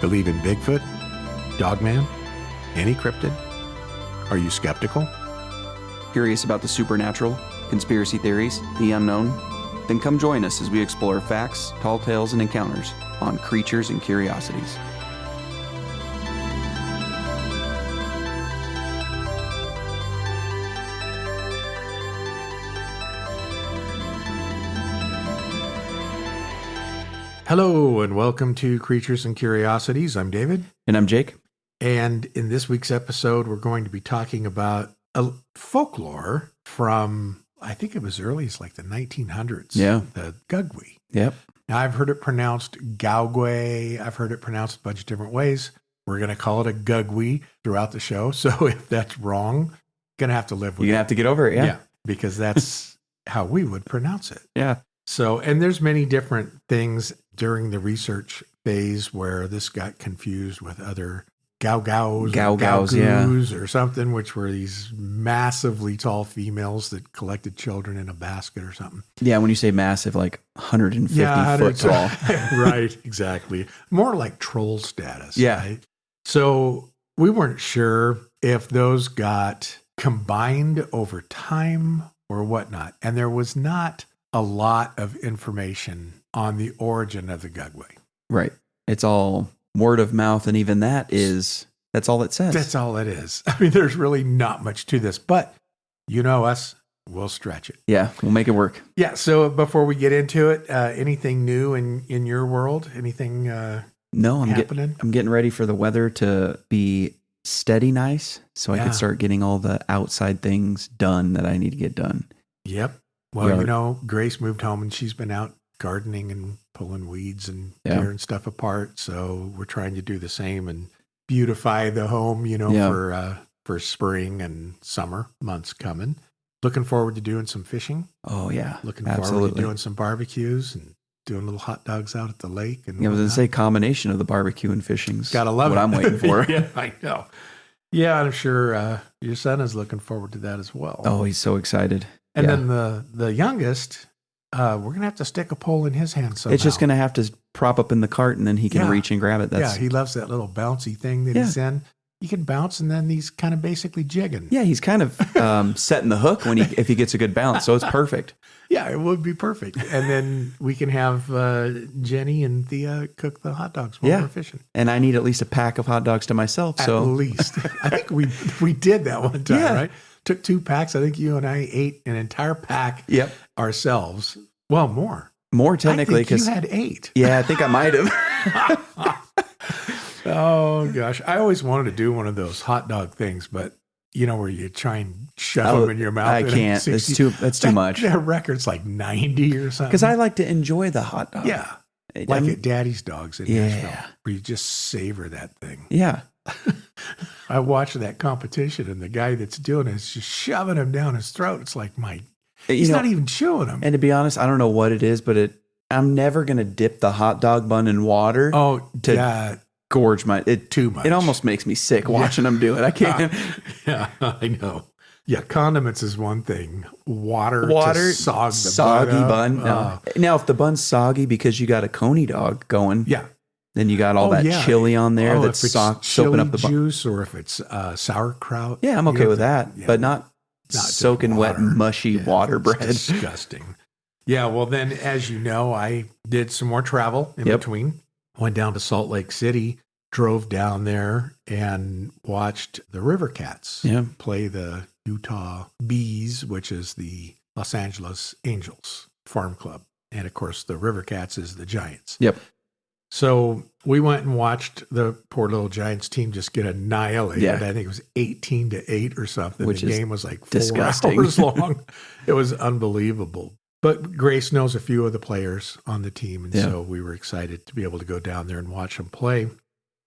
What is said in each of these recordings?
Believe in Bigfoot? Dogman? Any cryptid? Are you skeptical? Curious about the supernatural, conspiracy theories, the unknown? Then come join us as we explore facts, tall tales, and encounters on Creatures and Curiosities. Hello and welcome to Creatures and Curiosities. I'm David. And I'm Jake. And in this week's episode, we're going to be talking about a folklore from, I think it was early as like the 1900s. Yeah. The Gugwe. Yep. Now, I've heard it pronounced Gugwe. I've heard it pronounced a bunch of different ways. We're going to call it a Gugwe throughout the show. So if that's wrong, going to have to live with it. You're going to have to get over it, yeah. Yeah, because that's how we would pronounce it. Yeah. So, and there's many different things during the research phase where this got confused with other Gaugaus or something, which were these massively tall females that collected children in a basket or something. Yeah, when you say massive, like 150 foot tall. Right, exactly. More like troll status. Yeah. Right? So we weren't sure if those got combined over time or whatnot. And there was not a lot of information on the origin of the Gugwe. Right. It's all word of mouth, and even that's all it says. That's all it is. I mean, there's really not much to this, but you know us, we'll stretch it. Yeah, we'll make it work. Yeah, so before we get into it, anything new in your world? Anything No, happening? I'm getting ready for the weather to be steady nice, so I can start getting all the outside things done that I need to get done. Yep. Well, you know, Grace moved home and she's been out gardening and pulling weeds and tearing stuff apart. So we're trying to do the same and beautify the home, you know, for spring and summer months coming. Looking forward to doing some fishing. Oh, yeah. Looking forward to doing some barbecues and doing little hot dogs out at the lake. And I was going to say combination of the barbecue and fishing's gotta love what it. I'm waiting for. Yeah, I know. Yeah, I'm sure your son is looking forward to that as well. Oh, he's so excited. And then the youngest, we're going to have to stick a pole in his hand somehow. It's just going to have to prop up in the cart and then he can reach and grab it. He loves that little bouncy thing that he's in. He can bounce and then he's kind of basically jigging. Yeah, he's kind of setting the hook if he gets a good bounce. So it's perfect. Yeah, it would be perfect. And then we can have Jenny and Thea cook the hot dogs while we're fishing. And I need at least a pack of hot dogs to myself. At least. I think we did that one time, right? Took 2 packs. I think you and I ate an entire pack ourselves. Well, more. More technically. Because you had 8. Yeah, I think I might have. Oh, gosh. I always wanted to do one of those hot dog things, but you know where you try and shove them in your mouth. I can't. That's too much. That record's like 90 or something. Because I like to enjoy the hot dog. Yeah. Like at Daddy's Dogs in Nashville, where you just savor that thing. Yeah. I watched that competition, and the guy that's doing it is just shoving him down his throat. It's like, he's not even chewing him. And to be honest, I don't know what it is, but I'm never going to dip the hot dog bun in water. To gorge too much. It almost makes me sick watching them do it. I can't. Yeah, I know. Yeah, condiments is one thing. Water to sog the soggy bun. No. Now, if the bun's soggy because you got a coney dog going, then you got all that chili on there that's soaking up the juice, or if it's sauerkraut. Yeah, I'm okay with that, but not soaking wet, mushy water bread. Disgusting. Yeah, well, then, as you know, I did some more travel in between. Went down to Salt Lake City, drove down there, and watched the River Cats play the Utah Bees, which is the Los Angeles Angels farm club. And, of course, the River Cats is the Giants. Yep. So we went and watched the poor little Giants team just get annihilated. Yeah. I think it was 18-8 or something. Which the game was like 4 disgusting. hours long. It was unbelievable. But Grace knows a few of the players on the team, and so we were excited to be able to go down there and watch them play.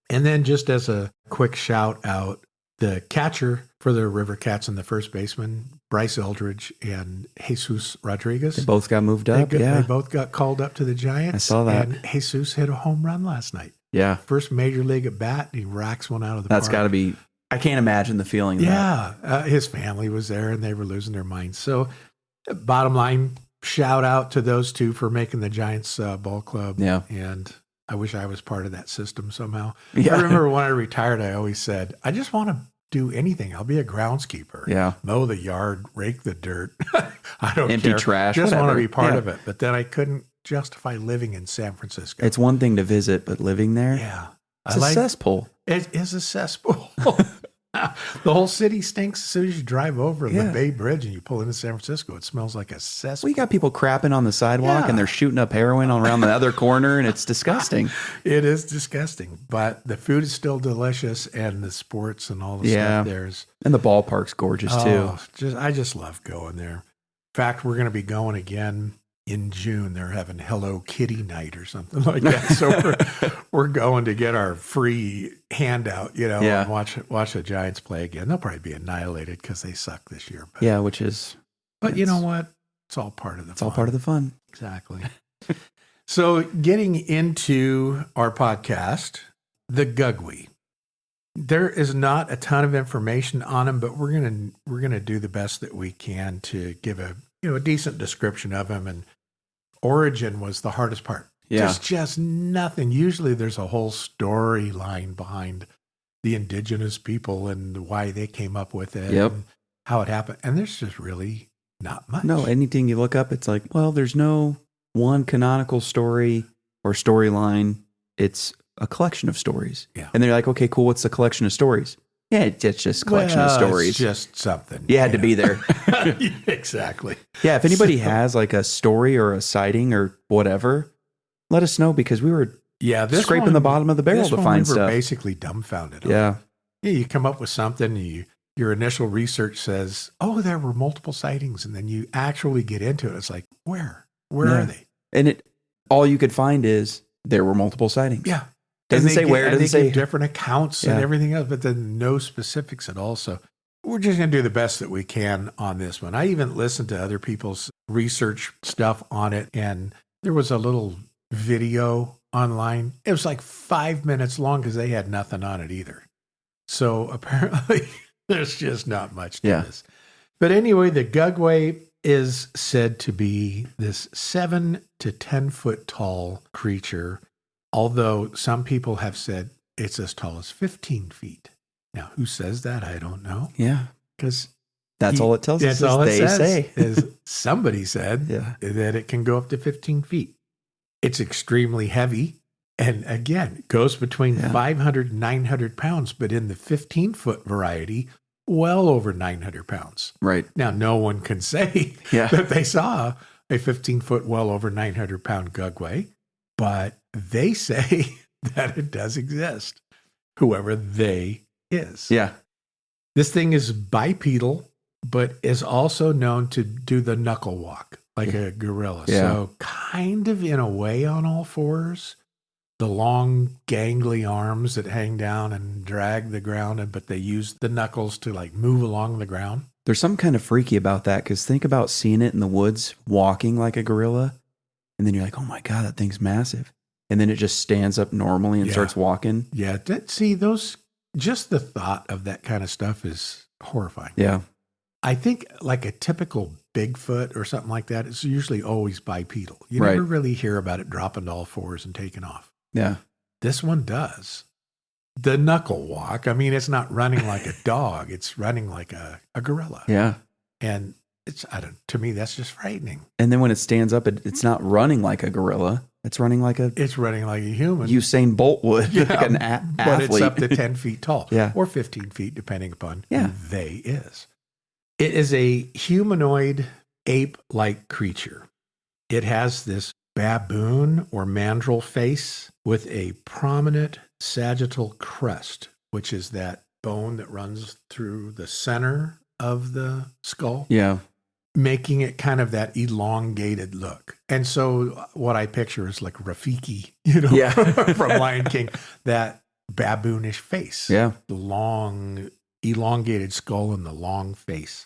And then just as a quick shout out, the catcher for the River Cats and the first baseman, Bryce Eldridge and Jesus Rodriguez. They both got moved up, They both got called up to the Giants. I saw that. And Jesus hit a home run last night. Yeah. First major league at bat, and he racks one out of the park. That's got to be, I can't imagine the feeling of that. His family was there, and they were losing their minds. So bottom line, shout out to those two for making the Giants ball club. Yeah. And I wish I was part of that system somehow. Yeah. I remember when I retired, I always said, I just want to do anything. I'll be a groundskeeper. Yeah. Mow the yard, rake the dirt. I don't Empty care. trash, Just want to whatever. be part Yeah. of it. But then I couldn't justify living in San Francisco. It's one thing to visit, but living there, yeah. it's a cesspool. It is a cesspool. The whole city stinks as soon as you drive over the Bay Bridge and you pull into San Francisco. It smells like a cesspool. We got people crapping on the sidewalk Yeah. and they're shooting up heroin around the other corner, and it's disgusting. It is disgusting, but the food is still delicious, and the sports and all the stuff there's. And the ballpark's gorgeous too. I just love going there. In fact, we're going to be going again in June. They're having Hello Kitty night or something like that. So we're going to get our free handout, and watch the Giants play again. They'll probably be annihilated because they suck this year. But, Yeah, which is. but you know what? It's all part of the fun. It's all part of the fun. Exactly. So getting into our podcast, the Gugwe. There is not a ton of information on him, but we're gonna do the best that we can to give a decent description of him. And origin was the hardest part. Yeah. There's just nothing. Usually there's a whole storyline behind the indigenous people and why they came up with it and how it happened. And there's just really not much. No, anything you look up, it's like, well, there's no one canonical story or storyline. It's a collection of stories. Yeah. And they're like, okay, cool. What's the collection of stories? Yeah, it's just a collection of stories. It's just something. You had to be there. Exactly. Yeah, if anybody has like a story or a sighting or whatever, let us know, because we were scraping the bottom of the barrel to find we were stuff. basically dumbfounded. Yeah. Yeah, you come up with something, your initial research says, oh, there were multiple sightings, and then you actually get into it. It's like, where are they? And all you could find is there were multiple sightings. Yeah. Doesn't say where, doesn't say different accounts and everything else, but then no specifics at all. So we're just going to do the best that we can on this one. I even listened to other people's research stuff on it, and there was a little video online. It was like 5 minutes long because they had nothing on it either. So apparently there's just not much to this. But anyway, the Gugwe is said to be this 7 to 10 foot tall creature, although some people have said it's as tall as 15 feet. Now, who says that? I don't know. Yeah. Because that's all it tells us. That's all it says. Say. Is somebody said that it can go up to 15 feet. It's extremely heavy. And again, goes between 500 and 900 pounds, but in the 15-foot variety, well over 900 pounds. Right. Now, no one can say that they saw a 15-foot, well over 900-pound Gugwe, but they say that it does exist, whoever they is. Yeah. This thing is bipedal, but is also known to do the knuckle walk like a gorilla. Yeah. So kind of in a way on all fours. The long, gangly arms that hang down and drag the ground, but they use the knuckles to like move along the ground. There's something kind of freaky about that, because think about seeing it in the woods walking like a gorilla, and then you're like, oh my God, that thing's massive. And then it just stands up normally and starts walking. Yeah. Just the thought of that kind of stuff is horrifying. Yeah. I think like a typical Bigfoot or something like that is usually always bipedal. You never really hear about it dropping to all fours and taking off. Yeah. This one does. The knuckle walk, I mean, it's not running like a dog. It's running like a gorilla. Yeah. And to me, that's just frightening. And then when it stands up, it's not running like a gorilla. It's running like a human. Usain Bolt would, like an athlete. But it's up to 10 feet tall. Yeah. Or 15 feet, depending upon who they is. It is a humanoid ape-like creature. It has this baboon or mandrill face with a prominent sagittal crest, which is that bone that runs through the center of the skull. Yeah. Making it kind of that elongated look. And so what I picture is like Rafiki, from Lion King, that baboonish face. Yeah. The long, elongated skull and the long face.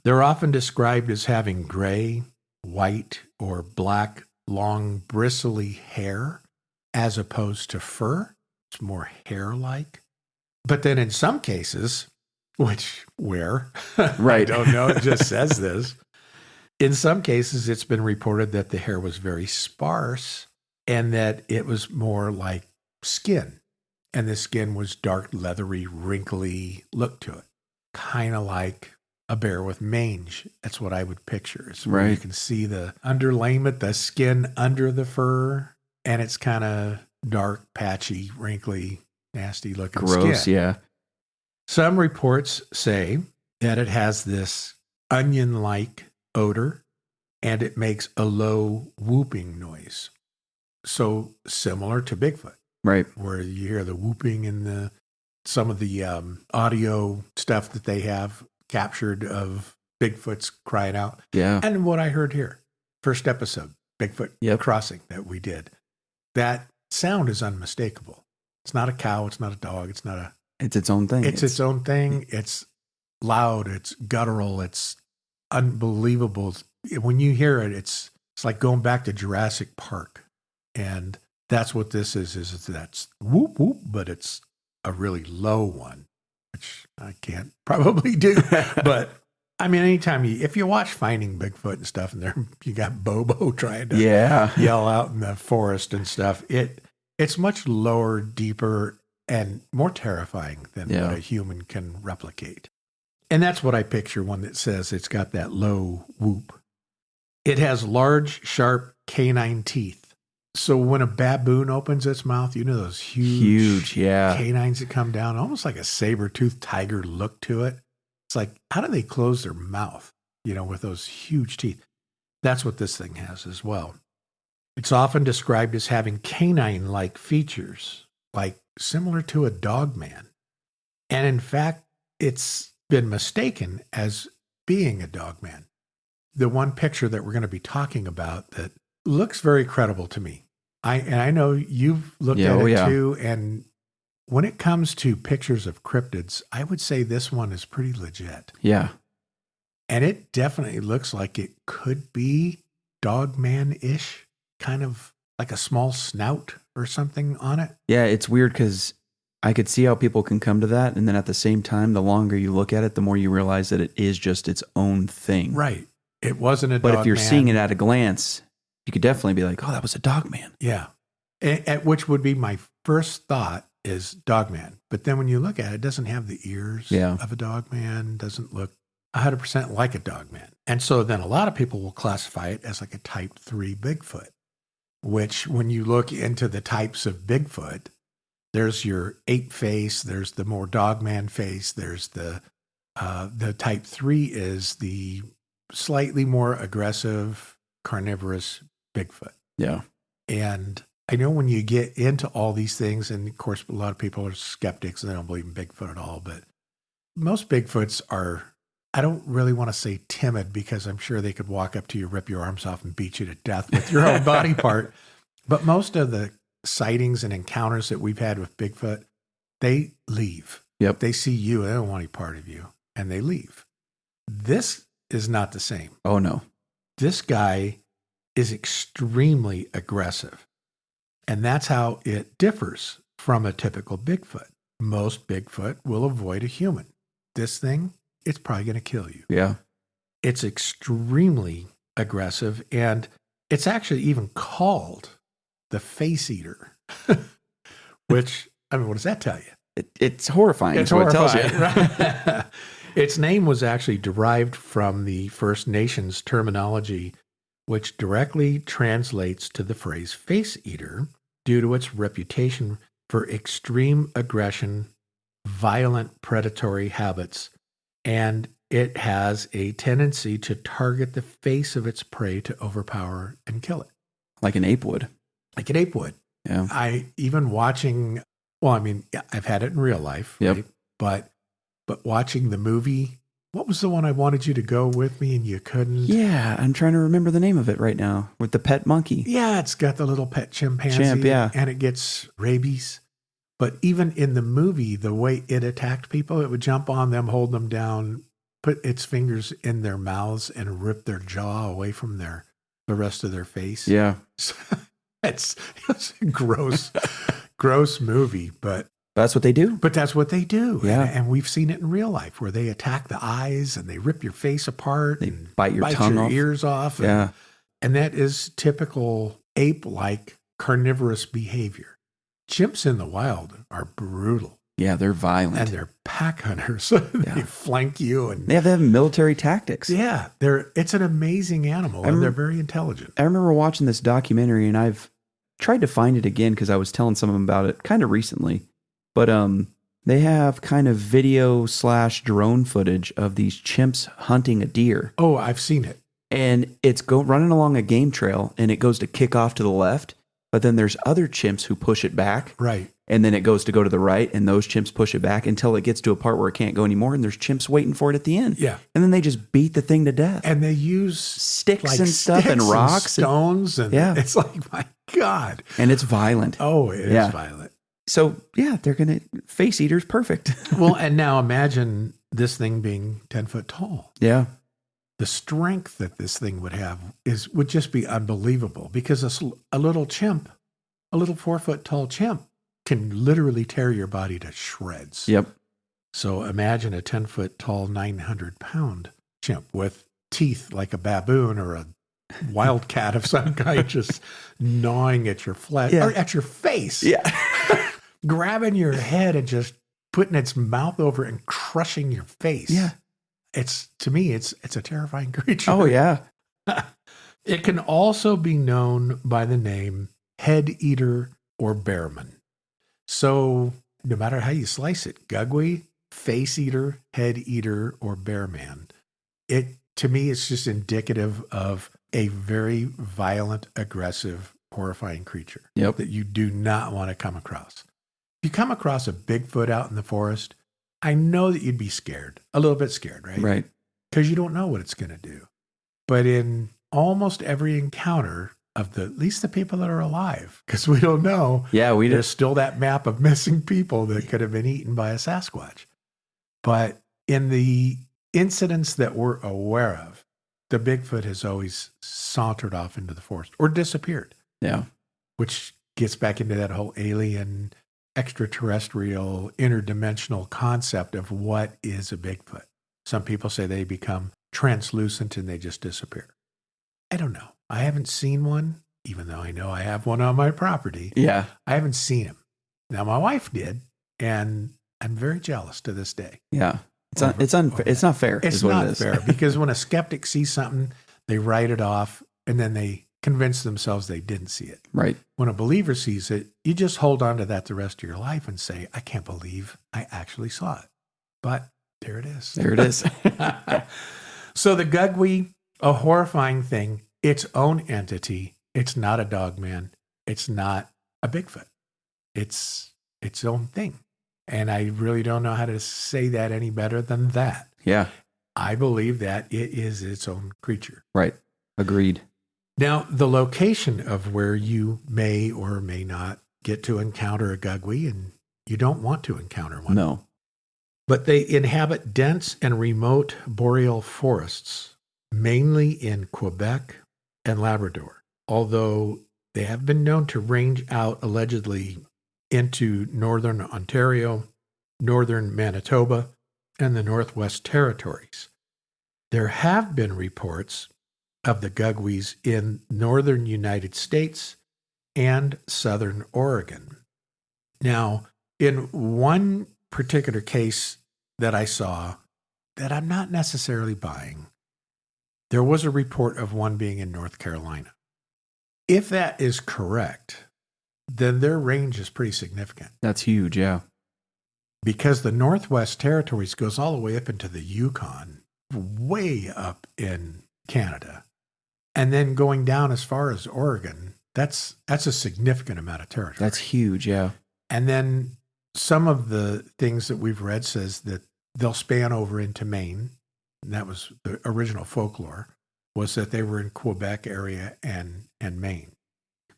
They're often described as having gray, white, or black, long, bristly hair, as opposed to fur. It's more hair-like. But then in some cases, where? I don't know, it just says this. In some cases, it's been reported that the hair was very sparse and that it was more like skin. And the skin was dark, leathery, wrinkly look to it. Kind of like a bear with mange. That's what I would picture. It's where you can see the underlayment, the skin under the fur, and it's kind of dark, patchy, wrinkly, nasty looking skin. Gross, yeah. Some reports say that it has this onion-like odor, and it makes a low whooping noise. So similar to Bigfoot. Right. Where you hear the whooping in some of the audio stuff that they have captured of Bigfoot's crying out. Yeah. And what I heard here, first episode, Bigfoot Crossing that we did, that sound is unmistakable. It's not a cow. It's not a dog. It's its own thing. It's its own thing. It's loud. It's guttural. It's unbelievable. When you hear it, it's like going back to Jurassic Park. And that's what this is that's whoop, whoop, but it's a really low one, which I can't probably do. But I mean, anytime if you watch Finding Bigfoot and stuff, and you got Bobo trying to yell out in the forest and stuff, it's much lower, deeper, and more terrifying than what a human can replicate. And that's what I picture one that says it's got that low whoop. It has large, sharp canine teeth. So when a baboon opens its mouth, you know those huge canines that come down, almost like a saber-toothed tiger look to it. It's like, how do they close their mouth, with those huge teeth? That's what this thing has as well. It's often described as having canine-like features, like similar to a Dogman. And in fact, it's been mistaken as being a Dogman. The one picture that we're going to be talking about that looks very credible to me. I know you've looked at it too, and when it comes to pictures of cryptids, I would say this one is pretty legit. Yeah. And it definitely looks like it could be Dogman-ish, kind of like a small snout or something on it. Yeah, it's weird because I could see how people can come to that, and then at the same time, the longer you look at it, the more you realize that it is just its own thing. Right. It wasn't a But Dogman. if you're seeing it at a glance, you could definitely be like, oh, that was a Dogman. Yeah. At which would be my first thought is Dogman. But then when you look at it, it doesn't have the ears of a Dogman, doesn't look 100% like a Dogman. And so then a lot of people will classify it as like a type 3 Bigfoot, which when you look into the types of Bigfoot, there's your ape face, there's the more Dogman face, there's the type 3 is the slightly more aggressive carnivorous Bigfoot. Yeah. And I know when you get into all these things, and of course, a lot of people are skeptics and they don't believe in Bigfoot at all, but most Bigfoots are, I don't really want to say timid because I'm sure they could walk up to you, rip your arms off, and beat you to death with your own body part. But most of the sightings and encounters that we've had with Bigfoot, they leave. Yep. They see you, they don't want any part of you, and they leave. This is not the same. Oh, no. This guy is extremely aggressive. And that's how it differs from a typical Bigfoot. Most Bigfoot will avoid a human. This thing, it's probably going to kill you. Yeah. It's extremely aggressive, and it's actually even called the face eater, which, I mean, what does that tell you? It's horrifying. It's horrifying. What it tells you. Right? Its name was actually derived from the First Nations terminology, which directly translates to the phrase face eater due to its reputation for extreme aggression, violent predatory habits, and it has a tendency to target the face of its prey to overpower and kill it. Like an ape would. Like an ape would. Yeah. I even watching, well, I mean, I've had it in real life, right? But watching the movie, what was the one I wanted you to go with me and you couldn't? Yeah, I'm trying to remember the name of it right now, with the pet monkey. Yeah, it's got the little pet chimpanzee. And it gets rabies. But even in the movie, the way it attacked people, it would jump on them, hold them down, put its fingers in their mouths and rip their jaw away from the rest of their face. Yeah. It's a gross movie, but that's what they do. But that's what they do. Yeah. And we've seen it in real life where they attack the eyes and they rip your face apart. They and bite your tongue off. Ears off. Yeah. And that is typical ape-like carnivorous behavior. Chimps in the wild are brutal. Yeah, they're violent. And they're pack hunters. They flank you. And they have military tactics. Yeah, it's an amazing animal, and they're very intelligent. I remember watching this documentary, and I've tried to find it again because I was telling someone about it kind of recently. But they have kind of video/drone footage of these chimps hunting a deer. Oh, I've seen it. And it's running along a game trail, and it goes to kick off to the left, but then there's other chimps who push it back. Right. And then it goes to go to the right, and those chimps push it back until it gets to a part where it can't go anymore, and there's chimps waiting for it at the end. Yeah. And then they just beat the thing to death. And they use sticks and stuff and rocks. And stones. And it's like, my God. And it's violent. Oh, it is violent. So, yeah, they're going to face eaters perfect. Well, and now imagine this thing being 10 foot tall. Yeah. The strength that this thing would have would just be unbelievable, because a little chimp, a little 4 foot tall chimp, can literally tear your body to shreds. Yep. So imagine a 10 foot tall, 900 pound chimp with teeth like a baboon or a wildcat of some kind, just gnawing at your flesh or at your face. Yeah. Grabbing your head and just putting its mouth over and crushing your face. Yeah. To me, it's a terrifying creature. Oh, yeah. It can also be known by the name head eater or bearman. So no matter how you slice it, Gugwe, face eater, head eater, or bearman, to me, it's just indicative of a very violent, aggressive, horrifying creature that you do not want to come across. If you come across a Bigfoot out in the forest, I know that you'd be scared, a little bit scared, right? Right. Because you don't know what it's going to do. But in almost every encounter of at least the people that are alive, because we don't know. Yeah, there's still that map of missing people that could have been eaten by a Sasquatch. But in the incidents that we're aware of, the Bigfoot has always sauntered off into the forest or disappeared. Yeah. Which gets back into that whole alien, extraterrestrial, interdimensional concept of what is a Bigfoot. Some people say they become translucent and they just disappear. I don't know. I haven't seen one, even though I know I have one on my property. Yeah. I haven't seen him. Now, my wife did, and I'm very jealous to this day. Yeah. It's unfair. It's not fair. It's not fair, because when a skeptic sees something, they write it off, and then they convince themselves they didn't see it. Right. When a believer sees it, you just hold on to that the rest of your life and say, I can't believe I actually saw it. But there it is. There it is. So the Gugwe, a horrifying thing, its own entity. It's not a Dogman. It's not a Bigfoot. It's its own thing. And I really don't know how to say that any better than that. Yeah. I believe that it is its own creature. Right. Agreed. Now, the location of where you may or may not get to encounter a Gugwe, and you don't want to encounter one. No. But they inhabit dense and remote boreal forests, mainly in Quebec and Labrador, although they have been known to range out allegedly into northern Ontario, northern Manitoba, and the Northwest Territories. There have been reports of the Gugwes in northern United States and southern Oregon. Now, in one particular case that I saw that I'm not necessarily buying, there was a report of one being in North Carolina. If that is correct, then their range is pretty significant. That's huge, yeah. Because the Northwest Territories goes all the way up into the Yukon, way up in Canada. And then going down as far as Oregon, that's a significant amount of territory. That's huge, yeah. And then some of the things that we've read says that they'll span over into Maine. And that was the original folklore, was that they were in Quebec area and Maine.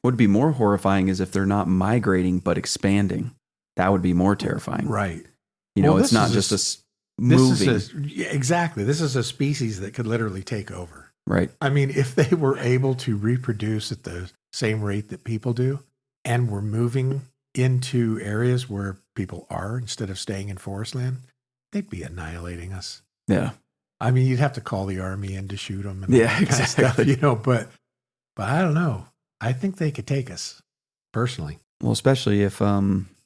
What would be more horrifying is if they're not migrating but expanding. That would be more terrifying. Right. You know, it's not just moving. Exactly. This is a species that could literally take over. Right. I mean, if they were able to reproduce at the same rate that people do, and were moving into areas where people are instead of staying in forest land, they'd be annihilating us. Yeah. I mean, you'd have to call the army in to shoot them. And yeah, exactly. Stuff, but I don't know. I think they could take us. personally. Well, especially if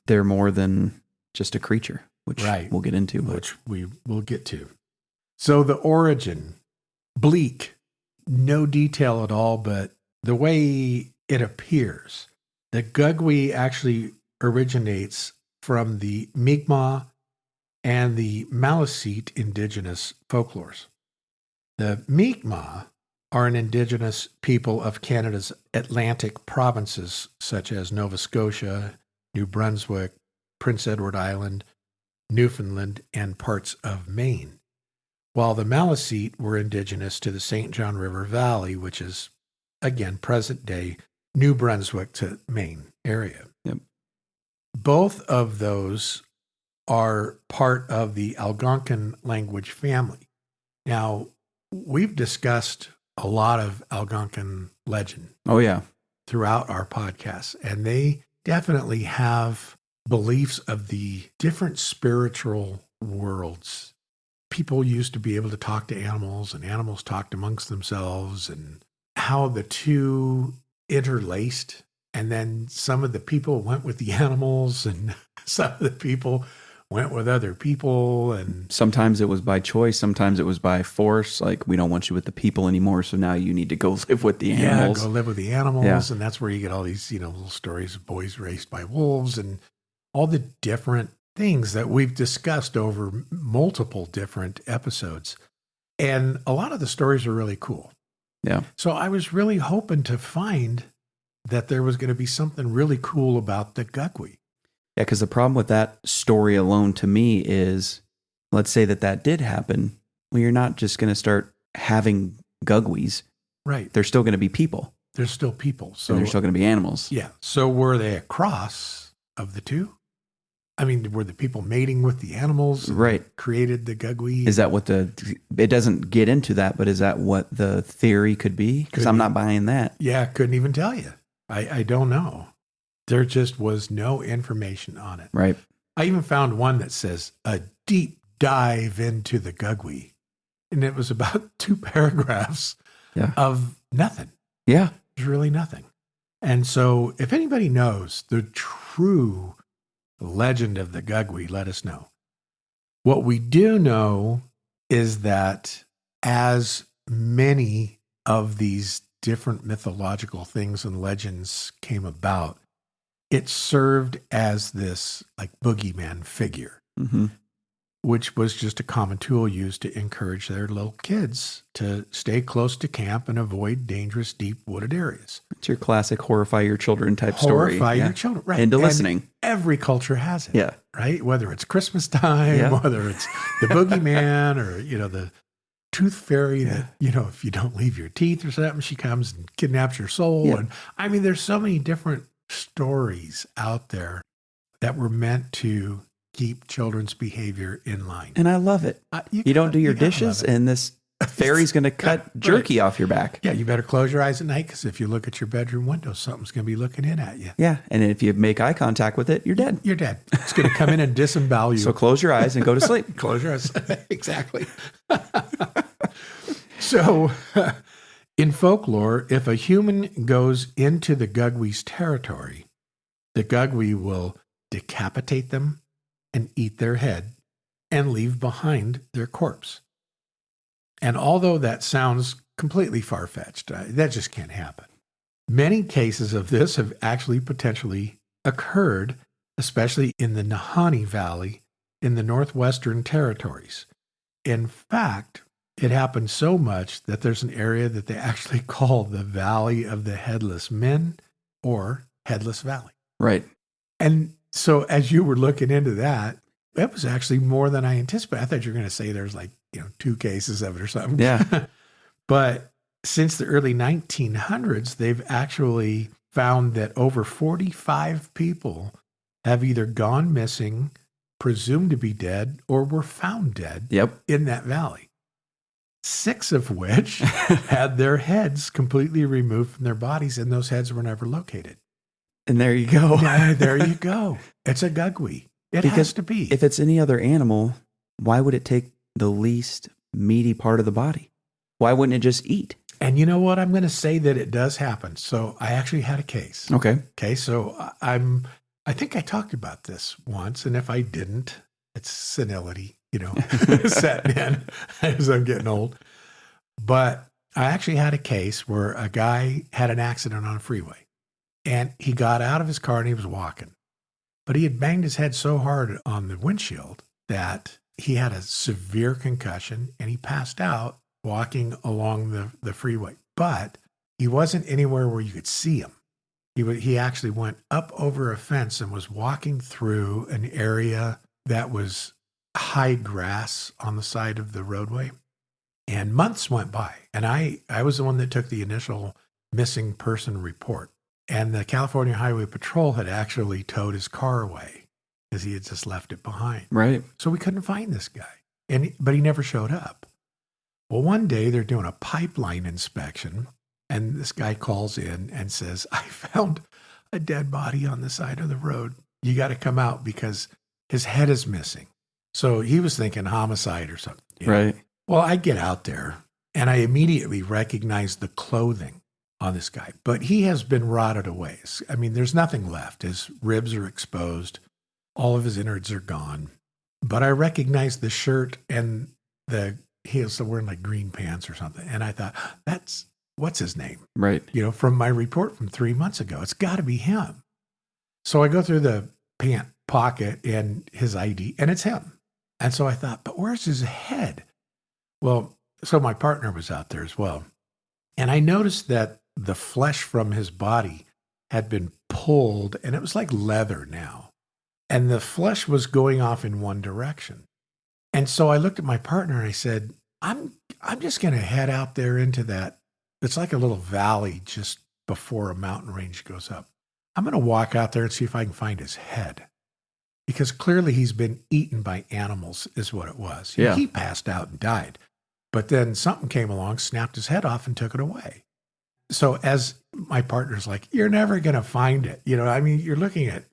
they're more than just a creature, which Right. we'll get into. Which we will get to. So the origin, bleak, no detail at all, but the way it appears, the Gugwe actually originates from the Mi'kmaq and the Maliseet indigenous folklores. The Mi'kmaq are an indigenous people of Canada's Atlantic provinces, such as Nova Scotia, New Brunswick, Prince Edward Island, Newfoundland, and parts of Maine, while the Maliseet were indigenous to the St. John River Valley, which is, again, present-day New Brunswick to Maine area. Yep. Both of those are part of the Algonquin language family. Now, we've discussed a lot of Algonquin legend Oh, yeah. throughout our podcasts, and they definitely have beliefs of the different spiritual worlds. People used to be able to talk to animals, and animals talked amongst themselves, and how the two interlaced. And then some of the people went with the animals, and some of the people went with other people. And Sometimes it was by choice. Sometimes it was by force. Like, we don't want you with the people anymore, so now you need to go live with the animals. Yeah, go live with the animals. Yeah. And that's where you get all these, little stories of boys raised by wolves and all the different things that we've discussed over multiple different episodes. And a lot of the stories are really cool. Yeah. So I was really hoping to find that there was going to be something really cool about the Gugwe. Yeah, because the problem with that story alone to me is, let's say that did happen. Well, you're not just going to start having Gugwes. Right. They're still going to be people. They're still people. So And they're still going to be animals. yeah. So were they a cross of the two? I mean, were the people mating with the animals? Right. Created the Gugwe? Is that what it doesn't get into that, but is that what the theory could be? Because I'm not buying that. Yeah, couldn't even tell you. I don't know. There just was no information on it. Right. I even found one that says a deep dive into the Gugwe. And it was about 2 paragraphs of nothing. Yeah. There's really nothing. And so if anybody knows the true legend of the Gugwe, let us know. What we do know is that as many of these different mythological things and legends came about, it served as this like boogeyman figure, which was just a common tool used to encourage their little kids to stay close to camp and avoid dangerous, deep wooded areas. It's your classic horrify your children type story. Horrify your children, right. Into listening. Every culture has it, Yeah. right? Whether it's Christmas time, whether it's the boogeyman or, the tooth fairy that, if you don't leave your teeth or something, she comes and kidnaps your soul. Yeah. And I mean, there's so many different stories out there that were meant to keep children's behavior in line. And I love it. You don't do your dishes, and this fairy's going to cut jerky off your back. Yeah, you better close your eyes at night, because if you look at your bedroom window, something's going to be looking in at you. Yeah, and if you make eye contact with it, you're dead. You're dead. It's going to come in and disembowel you. So close your eyes and go to sleep. Close your eyes. Exactly. So, in folklore, if a human goes into the Gugwe's territory, the Gugwe will decapitate them and eat their head and leave behind their corpse. And although that sounds completely far-fetched, that just can't happen. Many cases of this have actually potentially occurred, especially in the Nahanni Valley in the Northwestern Territories. In fact, it happened so much that there's an area that they actually call the Valley of the Headless Men, or Headless Valley. Right. And so as you were looking into that, that was actually more than I anticipated. I thought you were going to say there's 2 cases of it or something. Yeah. But since the early 1900s, they've actually found that over 45 people have either gone missing, presumed to be dead, or were found dead in that valley. 6 of which had their heads completely removed from their bodies, and those heads were never located. And there you go. Yeah, there you go. It's a Gugwe. It has to be. If it's any other animal, why would it take the least meaty part of the body? Why wouldn't it just eat? And you know what? I'm going to say that it does happen. So I actually had a case. Okay. Okay. So I think I talked about this once. And if I didn't, it's senility, setting in as I'm getting old. But I actually had a case where a guy had an accident on a freeway and he got out of his car and he was walking. But he had banged his head so hard on the windshield that he had a severe concussion and he passed out walking along the freeway. But he wasn't anywhere where you could see him. He actually went up over a fence and was walking through an area that was high grass on the side of the roadway. And months went by. And I was the one that took the initial missing person report. And the California Highway Patrol had actually towed his car away because he had just left it behind. Right. So we couldn't find this guy. But he never showed up. Well, one day they're doing a pipeline inspection. And this guy calls in and says, I found a dead body on the side of the road. You got to come out because his head is missing. So he was thinking homicide or something. Right. Well, I get out there and I immediately recognize the clothing on this guy, but he has been rotted away. I mean, there's nothing left. His ribs are exposed. All of his innards are gone. But I recognize the shirt and he was wearing like green pants or something. And I thought, what's his name? Right. From my report from 3 months ago. It's got to be him. So I go through the pant pocket and his ID, and it's him. And so I thought, but where's his head? Well, so my partner was out there as well. And I noticed that the flesh from his body had been pulled, and it was like leather now. And the flesh was going off in one direction. And so I looked at my partner and I said, I'm just going to head out there into that. It's like a little valley just before a mountain range goes up. I'm going to walk out there and see if I can find his head. Because clearly he's been eaten by animals is what it was. Yeah. He passed out and died. But then something came along, snapped his head off and took it away. So as my partner's like, you're never going to find it. You're looking at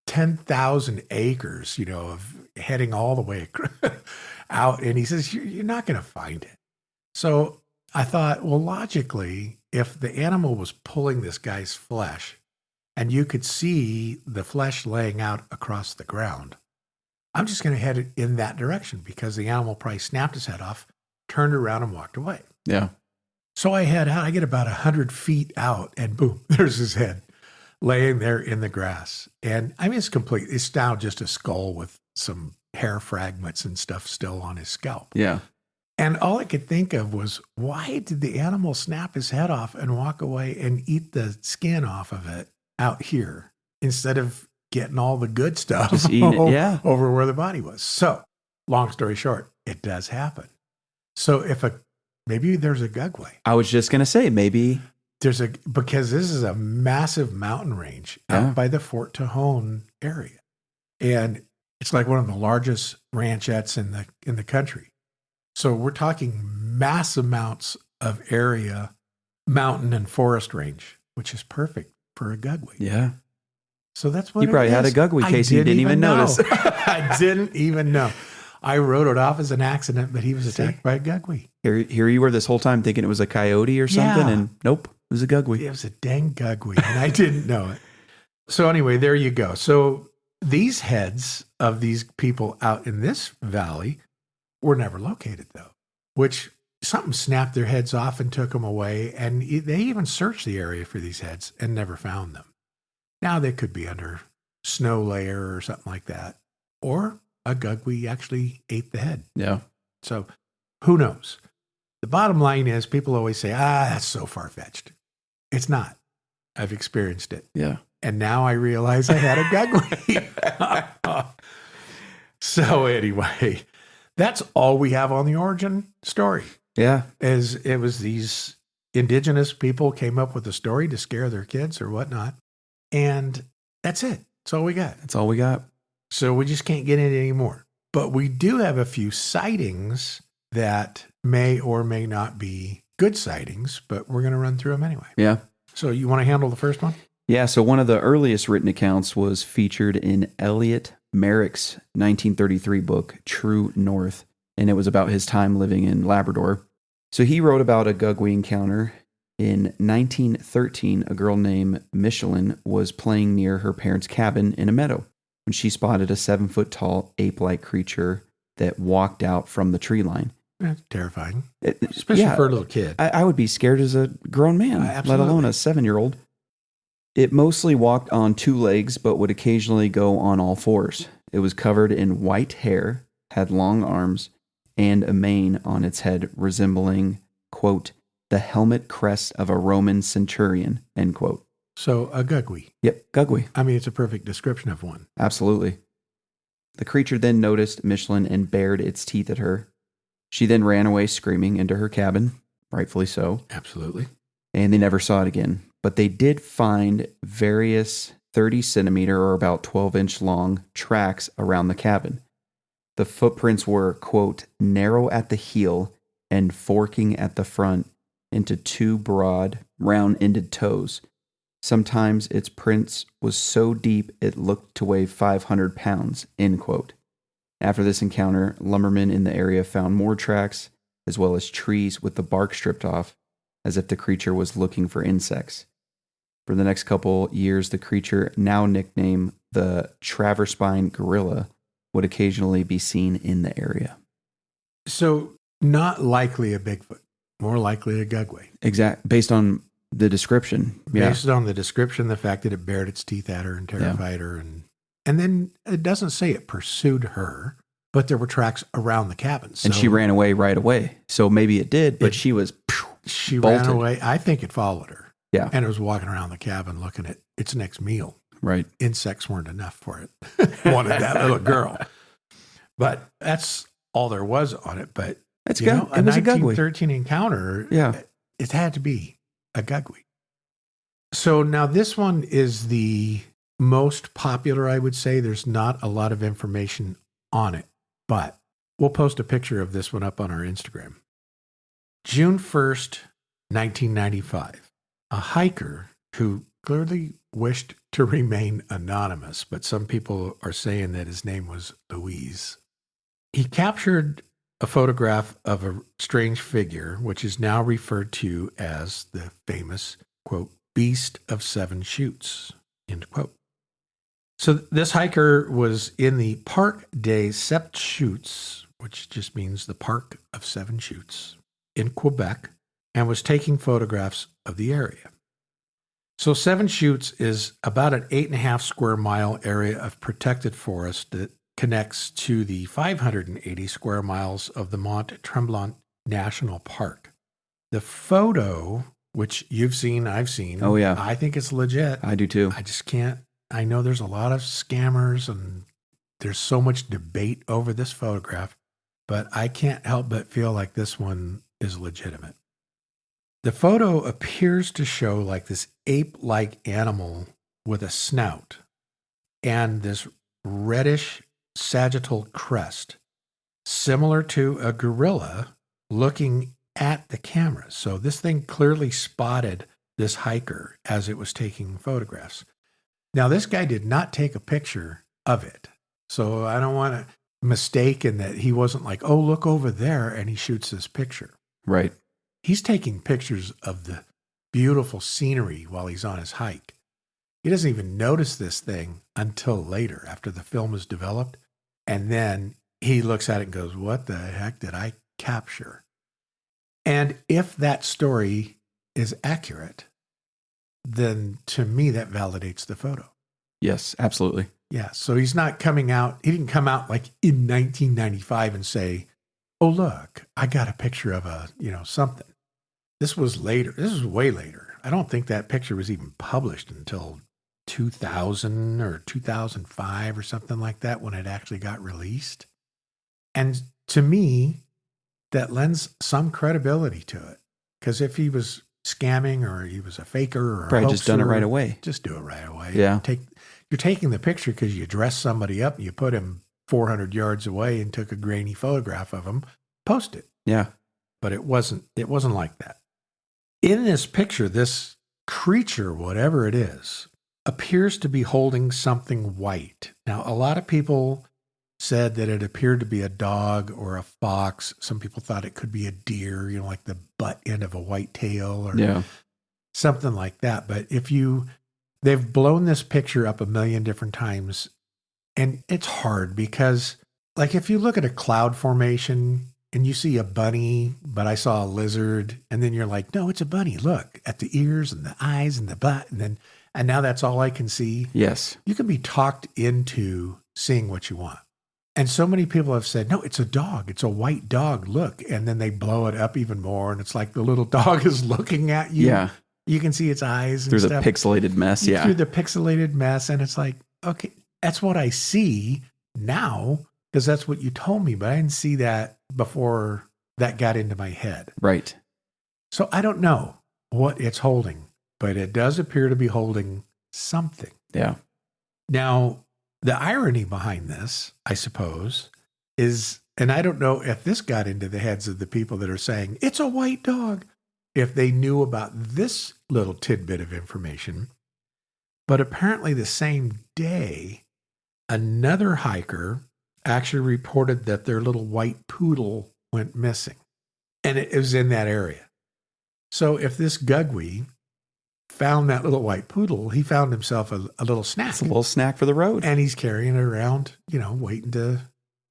10,000 acres, of heading all the way out. And he says, you're not going to find it. So I thought, well, logically, if the animal was pulling this guy's flesh and you could see the flesh laying out across the ground, I'm just going to head it in that direction because the animal probably snapped his head off, turned around and walked away. Yeah. So I head out. I get about 100 feet out and boom, there's his head laying there in the grass. And it's now just a skull with some hair fragments and stuff still on his scalp. Yeah. And all I could think of was, why did the animal snap his head off and walk away and eat the skin off of it out here instead of getting all the good stuff Just eating it, yeah. over where the body was? So long story short, it does happen. So maybe there's a Gugwe. I was just going to say, maybe because this is a massive mountain range out by the Fort Tejon area. And it's like one of the largest ranchettes in the country. So we're talking mass amounts of area, mountain and forest range, which is perfect for a Gugwe. Yeah. So that's what you probably had a Gugwe case you didn't even notice. I didn't even know. I wrote it off as an accident, but he was attacked by a Gugwe. Here you were this whole time thinking it was a coyote or something, and nope, it was a Gugwe. It was a dang Gugwe, and I didn't know it. So anyway, there you go. So these heads of these people out in this valley were never located, though, which something snapped their heads off and took them away, and they even searched the area for these heads and never found them. Now they could be under snow layer or something like that, or a Gugwe actually ate the head. Yeah. So who knows? The bottom line is people always say, that's so far-fetched. It's not. I've experienced it. Yeah. And now I realize I had a Gugwe. So anyway, that's all we have on the origin story. Yeah. It was these indigenous people came up with a story to scare their kids or whatnot. And that's it. That's all we got. That's all we got. So we just can't get into it anymore. But we do have a few sightings that may or may not be good sightings, but we're going to run through them anyway. Yeah. So you want to handle the first one? Yeah. So one of the earliest written accounts was featured in Elliot Merrick's 1933 book, True North. And it was about his time living in Labrador. So he wrote about a Gugwe encounter. In 1913, a girl named Michelin was playing near her parents' cabin in a meadow when she spotted a 7-foot-tall ape-like creature that walked out from the tree line. That's terrifying, especially for a little kid. I would be scared as a grown man, let alone a 7-year-old. It mostly walked on 2 legs, but would occasionally go on all 4s. It was covered in white hair, had long arms, and a mane on its head resembling, quote, the helmet crest of a Roman centurion, end quote. So a Gugwe. Yep, Gugwe. I mean, it's a perfect description of one. Absolutely. The creature then noticed Michelin and bared its teeth at her. She then ran away screaming into her cabin, rightfully so. Absolutely. And they never saw it again. But they did find various 30-centimeter or about 12-inch long tracks around the cabin. The footprints were, quote, narrow at the heel and forking at the front into 2 broad, round-ended toes. Sometimes its prints was so deep it looked to weigh 500 pounds, end quote. After this encounter, lumbermen in the area found more tracks, as well as trees with the bark stripped off, as if the creature was looking for insects. For the next couple years, the creature, now nicknamed the traverspine gorilla, would occasionally be seen in the area. So, not likely a Bigfoot, more likely a Gugwe. Based on the description. Based on the description, the fact that it bared its teeth at her and terrified her. And then it doesn't say it pursued her, but there were tracks around the cabin. So and she ran away right away. So maybe it did, but she was She bolted. ran away. I think it followed her. Yeah. And it was walking around the cabin looking at its next meal. Right. Insects weren't enough for it. Wanted that little girl. But that's all there was on it. But that's good. A 1913 encounter, it had to be a Gugwe. So now this one is the most popular, I would say. There's not a lot of information on it, but we'll post a picture of this one up on our Instagram. June 1st, 1995. A hiker who clearly wished to remain anonymous, but some people are saying that his name was Louise. He captured a photograph of a strange figure, which is now referred to as the famous, quote, beast of 7 chutes, end quote. So this hiker was in the Parc des 7 Chutes, which just means the Park of 7 Chutes, in Quebec, and was taking photographs of the area. So 7 Chutes is about an 8.5 square mile area of protected forest that connects to the 580 square miles of the Mont Tremblant National Park. The photo, which you've seen, I've seen. Oh, yeah. I think it's legit. I do too. I just can't. I know there's a lot of scammers and there's so much debate over this photograph, but I can't help but feel like this one is legitimate. The photo appears to show like this ape-like animal with a snout and this reddish sagittal crest, similar to a gorilla looking at the camera. So this thing clearly spotted this hiker as it was taking photographs. Now, this guy did not take a picture of it. So I don't want to mistake in that he wasn't like, oh, look over there, and he shoots this picture. Right. He's taking pictures of the beautiful scenery while he's on his hike. He doesn't even notice this thing until later, after the film is developed. And then he looks at it and goes, what the heck did I capture? And if that story is accurate, then to me, that validates the photo. Yes, absolutely. Yeah. So he's not coming out. He didn't come out like in 1995 and say, oh, look, I got a picture of something. This was later. This was way later. I don't think that picture was even published until 2000 or 2005 or something like that when it actually got released. And to me, that lends some credibility to it. Because if he was scamming or he was a faker or probably a hoaxer, just done it right away. Just do it right away. Yeah. You're taking the picture because you dressed somebody up and you put him 400 yards away and took a grainy photograph of him, post it. Yeah. But it wasn't like that. In this picture, this creature, whatever it is, appears to be holding something white. Now, a lot of people said that it appeared to be a dog or a fox. Some people thought it could be a deer, like the butt end of a white tail or something like that. But they've blown this picture up a million different times. And it's hard because, like, if you look at a cloud formation and you see a bunny, but I saw a lizard, and then you're like, no, it's a bunny. Look at the ears and the eyes and the butt. And now that's all I can see. Yes. You can be talked into seeing what you want. And so many people have said, no, it's a dog. It's a white dog. Look. And then they blow it up even more. And it's like the little dog is looking at you. Yeah. You can see its eyes and through stuff. the pixelated mess. Yeah. Through the pixelated mess. And it's like, okay, that's what I see now because that's what you told me. But I didn't see that before that got into my head. Right. So I don't know what it's holding, but it does appear to be holding something. Yeah. Now, the irony behind this, I suppose, is, and I don't know if this got into the heads of the people that are saying, it's a white dog, if they knew about this little tidbit of information. But apparently the same day, another hiker actually reported that their little white poodle went missing. And it was in that area. So if this Gugwe found that little white poodle, he found himself a little snack. It's a little snack for the road. And he's carrying it around, waiting to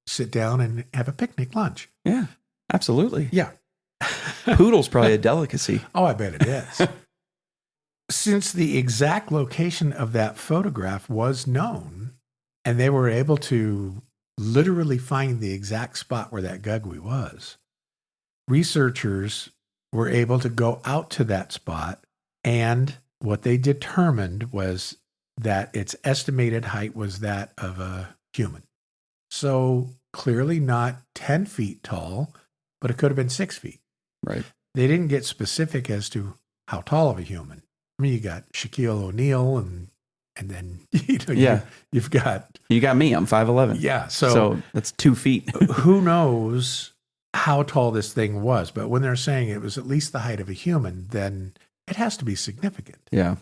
sit down and have a picnic lunch. Yeah, absolutely. Yeah. Poodle's probably a delicacy. Oh, I bet it is. Since the exact location of that photograph was known, and they were able to literally find the exact spot where that Gugwe was, researchers were able to go out to that spot, and what they determined was that its estimated height was that of a human. So clearly not 10 feet tall, but it could have been 6 feet. Right. They didn't get specific as to how tall of a human. I mean, you got Shaquille O'Neal and then, you've got... You got me. I'm 5'11". Yeah. So that's 2 feet. Who knows how tall this thing was? But when they're saying it was at least the height of a human, then it has to be significant. Yeah.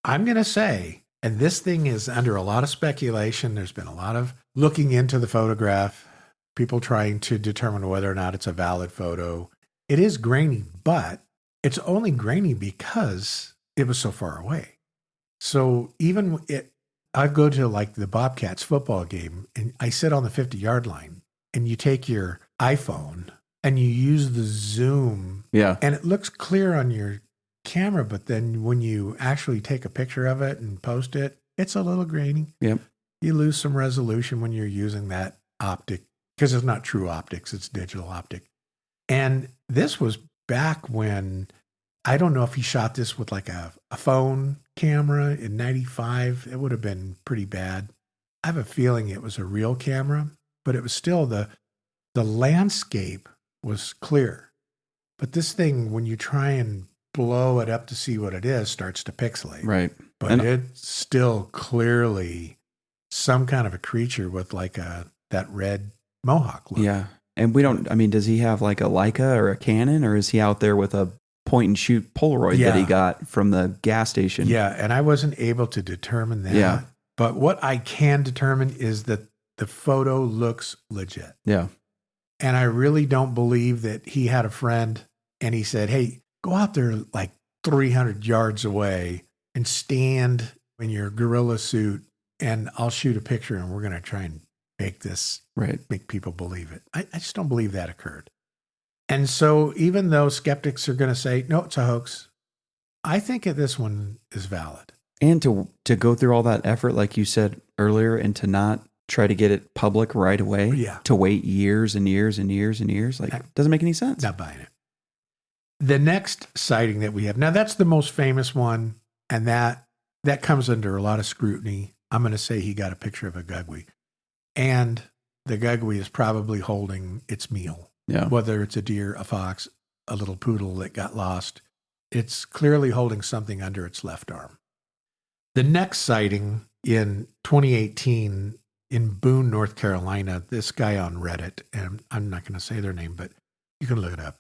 I'm going to say, and this thing is under a lot of speculation. There's been a lot of looking into the photograph, people trying to determine whether or not it's a valid photo. It is grainy, but it's only grainy because it was so far away. So even I go to like the Bobcats football game and I sit on the 50-yard line and you take your iPhone and you use the zoom. Yeah. And it looks clear on your camera, but then when you actually take a picture of it and post it, it's a little grainy. Yep. You lose some resolution when you're using that optic because it's not true optics, it's digital optic. And this was back when, I don't know if he shot this with like a phone camera in 95. It would have been pretty bad. I have a feeling it was a real camera, but it was still the landscape was clear. But this thing, when you try and blow it up to see what it is, starts to pixelate. Right. But it's still clearly some kind of a creature with like that red mohawk look. Yeah. And does he have like a Leica or a Canon, or is he out there with a point and shoot Polaroid that he got from the gas station? Yeah. And I wasn't able to determine that. Yeah. But what I can determine is that the photo looks legit. Yeah. And I really don't believe that he had a friend and he said, hey, go out there like 300 yards away and stand in your gorilla suit and I'll shoot a picture and we're going to try and make this, make people believe it. I just don't believe that occurred. And so even though skeptics are going to say, no, it's a hoax, I think that this one is valid. And to go through all that effort, like you said earlier, and to not try to get it public right away, to wait years and years and years and years, like, doesn't make any sense. Not buying it. The next sighting that we have, now that's the most famous one, and that comes under a lot of scrutiny. I'm going to say he got a picture of a Gugwe. And the Gugwe is probably holding its meal. Yeah. Whether it's a deer, a fox, a little poodle that got lost, it's clearly holding something under its left arm. The next sighting in 2018 in Boone, North Carolina, this guy on Reddit, and I'm not going to say their name, but you can look it up.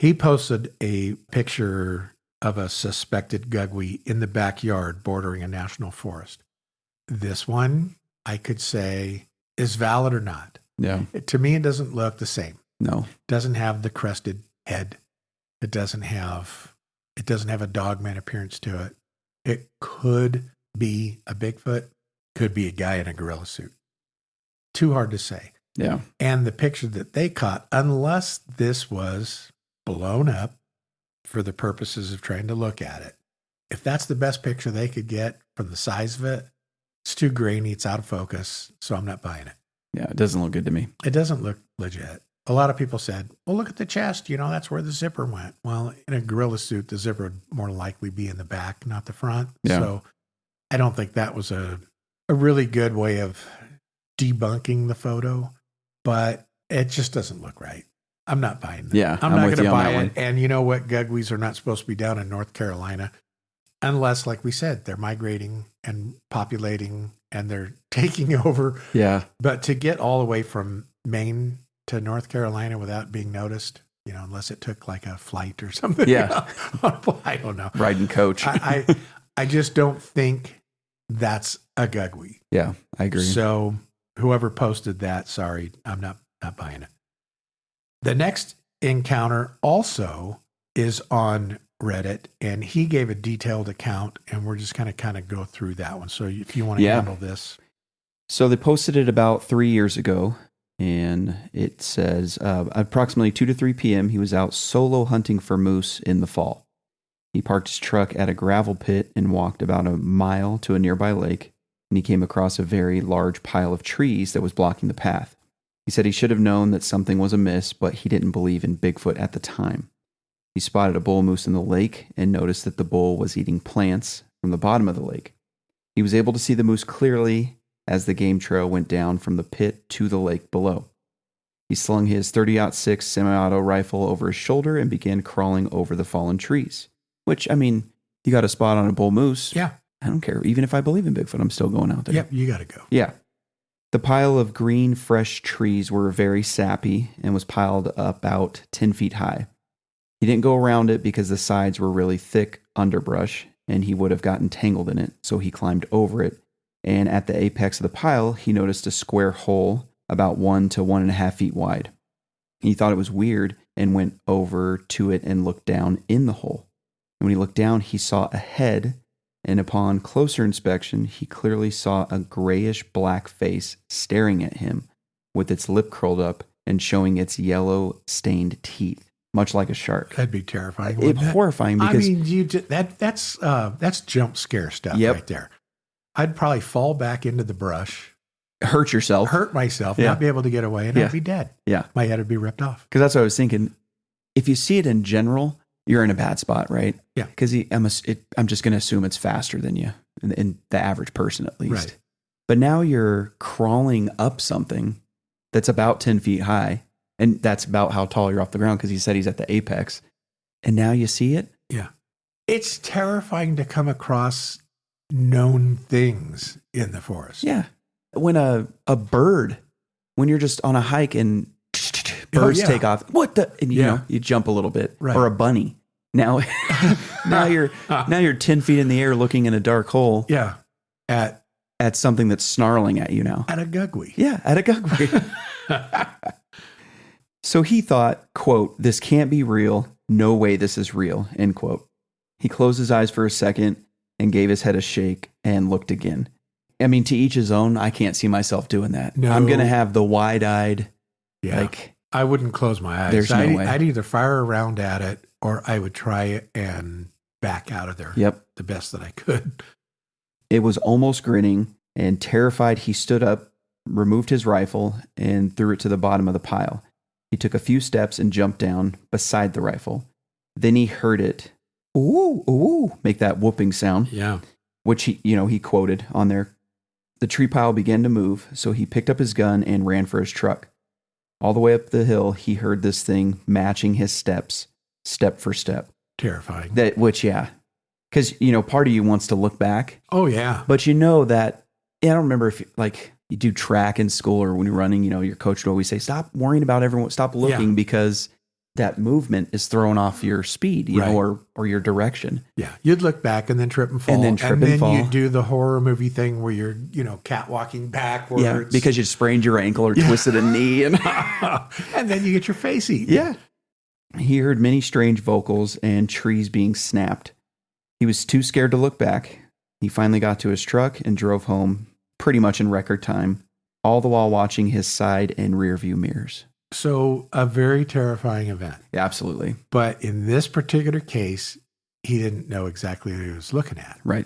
He posted a picture of a suspected Gugwe in the backyard bordering a national forest. This one, I could say, is valid or not. Yeah. To me, it doesn't look the same. No. It doesn't have the crested head. It doesn't have a Dogman appearance to it. It could be a Bigfoot, could be a guy in a gorilla suit. Too hard to say. Yeah. And the picture that they caught, unless this was blown up for the purposes of trying to look at it, if that's the best picture they could get from the size of it, it's too grainy, it's out of focus, so I'm not buying it. Yeah, it doesn't look good to me. It doesn't look legit. A lot of people said, well, look at the chest. That's where the zipper went. Well, in a gorilla suit, the zipper would more likely be in the back, not the front. Yeah. So I don't think that was a really good way of debunking the photo, but it just doesn't look right. I'm not buying that. Yeah, I'm not with going to you on buy that it. one. And you know what? Gugwees are not supposed to be down in North Carolina unless, like we said, they're migrating and populating and they're taking over. Yeah. But to get all the way from Maine to North Carolina without being noticed, unless it took like a flight or something. Yeah. I don't know. Riding coach. I just don't think that's a Gugwe. Yeah, I agree. So whoever posted that, sorry, I'm not buying it. The next encounter also is on Reddit, and he gave a detailed account, and we're just going to kind of go through that one. So if you want to handle this. So they posted it about 3 years ago, and it says approximately 2 to 3 p.m., he was out solo hunting for moose in the fall. He parked his truck at a gravel pit and walked about a mile to a nearby lake, and he came across a very large pile of trees that was blocking the path. He said he should have known that something was amiss, but he didn't believe in Bigfoot at the time. He spotted a bull moose in the lake and noticed that the bull was eating plants from the bottom of the lake. He was able to see the moose clearly as the game trail went down from the pit to the lake below. He slung his .30-06 semi-auto rifle over his shoulder and began crawling over the fallen trees. Which, I mean, you got a spot on a bull moose. Yeah. I don't care. Even if I believe in Bigfoot, I'm still going out there. Yep, you got to go. Yeah. The pile of green, fresh trees were very sappy and was piled about 10 feet high. He didn't go around it because the sides were really thick underbrush and he would have gotten tangled in it, so he climbed over it. And at the apex of the pile, he noticed a square hole about 1 to 1.5 feet wide. He thought it was weird and went over to it and looked down in the hole. And when he looked down, he saw a head, and upon closer inspection, he clearly saw a grayish-black face staring at him with its lip curled up and showing its yellow-stained teeth, much like a shark. That'd be terrifying. It's horrifying because... I mean, that's jump scare stuff right there. I'd probably fall back into the brush. Hurt yourself. Hurt myself, not be able to get away, and I'd be dead. Yeah. My head would be ripped off. Because that's what I was thinking. If you see it in general, you're in a bad spot, right? Yeah. Because I'm just going to assume it's faster than you, in the average person at least. Right. But now you're crawling up something that's about 10 feet high, and that's about how tall you're off the ground because he said he's at the apex. And now you see it? Yeah. It's terrifying to come across known things in the forest. Yeah. When a bird, when you're just on a hike and birds take off, and you jump a little bit, right. Or a bunny. Now, now you're 10 feet in the air looking in a dark hole. Yeah. At something that's snarling at you now. At a Gugwe. Yeah. At a Gugwe. So he thought, quote, "This can't be real. No way this is real," end quote. He closed his eyes for a second and gave his head a shake and looked again. I mean, to each his own. I can't see myself doing that. No. I'm going to have the wide-eyed, I wouldn't close my eyes. There's no way. I'd either fire around at it or I would try it and back out of there. Yep. The best that I could. It was almost grinning, and terrified, he stood up, removed his rifle, and threw it to the bottom of the pile. He took a few steps and jumped down beside the rifle. Then he heard it, ooh, ooh, make that whooping sound. Yeah. Which he quoted on there. The tree pile began to move, so he picked up his gun and ran for his truck. All the way up the hill, he heard this thing matching his steps, step for step. Terrifying. Because, part of you wants to look back. Oh, yeah. But I don't remember if you do track in school or when you're running, your coach would always say, stop worrying about everyone, stop looking because that movement is thrown off your speed, you know, or your direction. Yeah. You'd look back and then trip and fall. And then trip and fall. You do the horror movie thing where you're, catwalking backwards. Yeah, because you sprained your ankle or twisted a knee. And and then you get your face eaten. Yeah. He heard many strange vocals and trees being snapped. He was too scared to look back. He finally got to his truck and drove home pretty much in record time, all the while watching his side and rear view mirrors. So a very terrifying event. Yeah, absolutely. But in this particular case, he didn't know exactly what he was looking at. Right.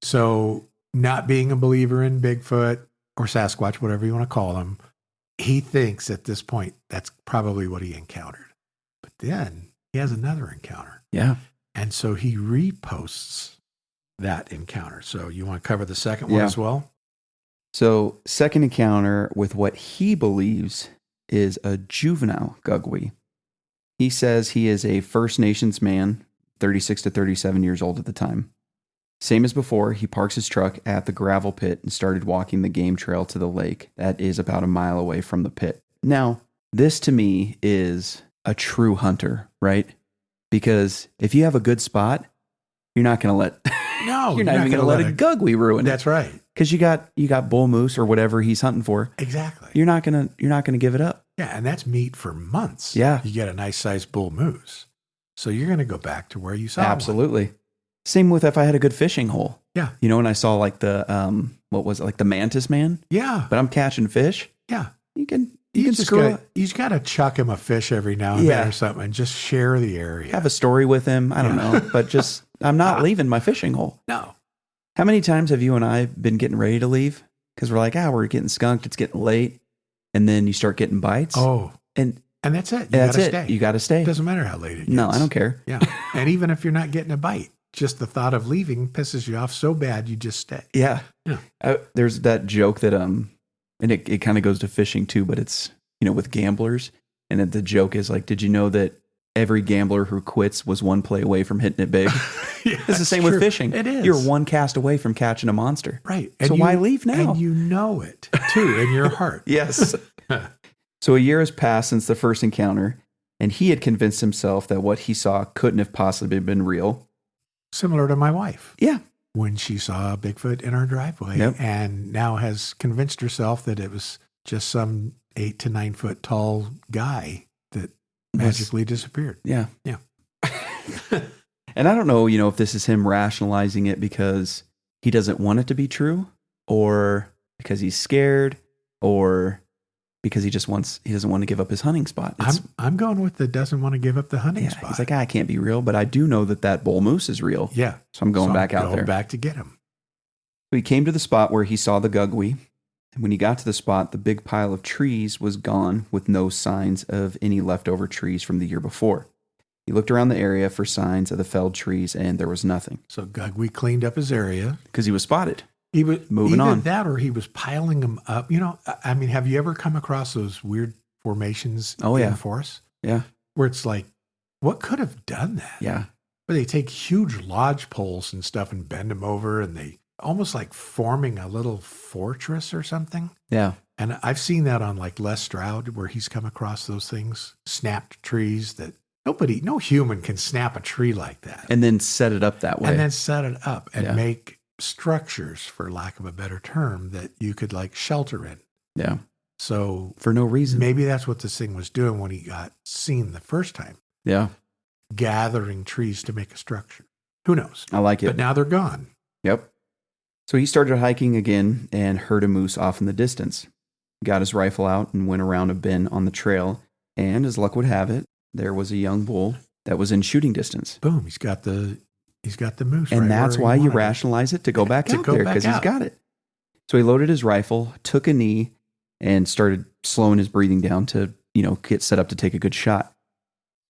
So not being a believer in Bigfoot or Sasquatch, whatever you want to call them, he thinks at this point that's probably what he encountered. But then he has another encounter. Yeah. And so he reposts that encounter. So you want to cover the second one as well? So second encounter with what he believes is a juvenile Gugwe. He says he is a First Nations man, 36 to 37 years old at the time. Same as before, he parks his truck at the gravel pit and started walking the game trail to the lake that is about a mile away from the pit. Now, this to me is a true hunter, right? Because if you have a good spot, you're not going to let you're not even going to let a Gugwe ruin it. That's right. Because you got bull moose or whatever he's hunting for. Exactly. You're not gonna give it up. Yeah, and that's meat for months. Yeah. You get a nice sized bull moose. So you're going to go back to where you saw Absolutely. one. Same with if I had a good fishing hole. Yeah. You know, and I saw like the what was it, like the mantis man? Yeah. But I'm catching fish. Yeah. You can You got to chuck him a fish every now and then or something and just share the area. Have a story with him. I don't know, but just I'm not leaving my fishing hole. No. How many times have you and I been getting ready to leave? Because we're like, we're getting skunked. It's getting late. And then you start getting bites. Oh. And that's it. That's it. Stay. You got to stay. It doesn't matter how late it gets. No, I don't care. Yeah. And even if you're not getting a bite, just the thought of leaving pisses you off so bad, you just stay. Yeah. Yeah. There's that joke that, and it kind of goes to fishing too, but it's, with gamblers. And the joke is like, did you know that every gambler who quits was one play away from hitting it big? Yeah, it's the same with fishing. It is. You're one cast away from catching a monster. Right. So why leave now? And you know it too in your heart. Yes. So a year has passed since the first encounter, and he had convinced himself that what he saw couldn't have possibly been real. Similar to my wife. Yeah. When she saw a Bigfoot in our driveway and now has convinced herself that it was just some 8 to 9 foot tall guy that magically disappeared. Yeah. Yeah. And I don't know, if this is him rationalizing it because he doesn't want it to be true, or because he's scared, or because he doesn't want to give up his hunting spot. I'm going with the doesn't want to give up the hunting spot. He's like, I can't be real, but I do know that bull moose is real. Yeah. So I'm going back out there. Back to get him. So he came to the spot where he saw the Gugwe. And when he got to the spot, the big pile of trees was gone with no signs of any leftover trees from the year before. He looked around the area for signs of the felled trees, and there was nothing. So Gugwe cleaned up his area. Because he was spotted. He was moving on. That, or he was piling them up. I mean, have you ever come across those weird formations in the forest? Yeah. Where it's like, what could have done that? Yeah. Where they take huge lodge poles and stuff and bend them over, and they almost like forming a little fortress or something. Yeah. And I've seen that on like Les Stroud, where he's come across those things, snapped trees that no human can snap a tree like that. And then set it up that way. And then set it up and make structures, for lack of a better term, that you could like shelter in. Yeah. So for no reason. Maybe that's what this thing was doing when he got seen the first time. Yeah. Gathering trees to make a structure. Who knows? I like it. But now they're gone. Yep. So he started hiking again and heard a moose off in the distance. He got his rifle out and went around a bend on the trail. And as luck would have it, there was a young bull that was in shooting distance. Boom. He's got the moose. And right that's why you rationalize it to go back out there, because he's got it. So he loaded his rifle, took a knee, and started slowing his breathing down to, get set up to take a good shot.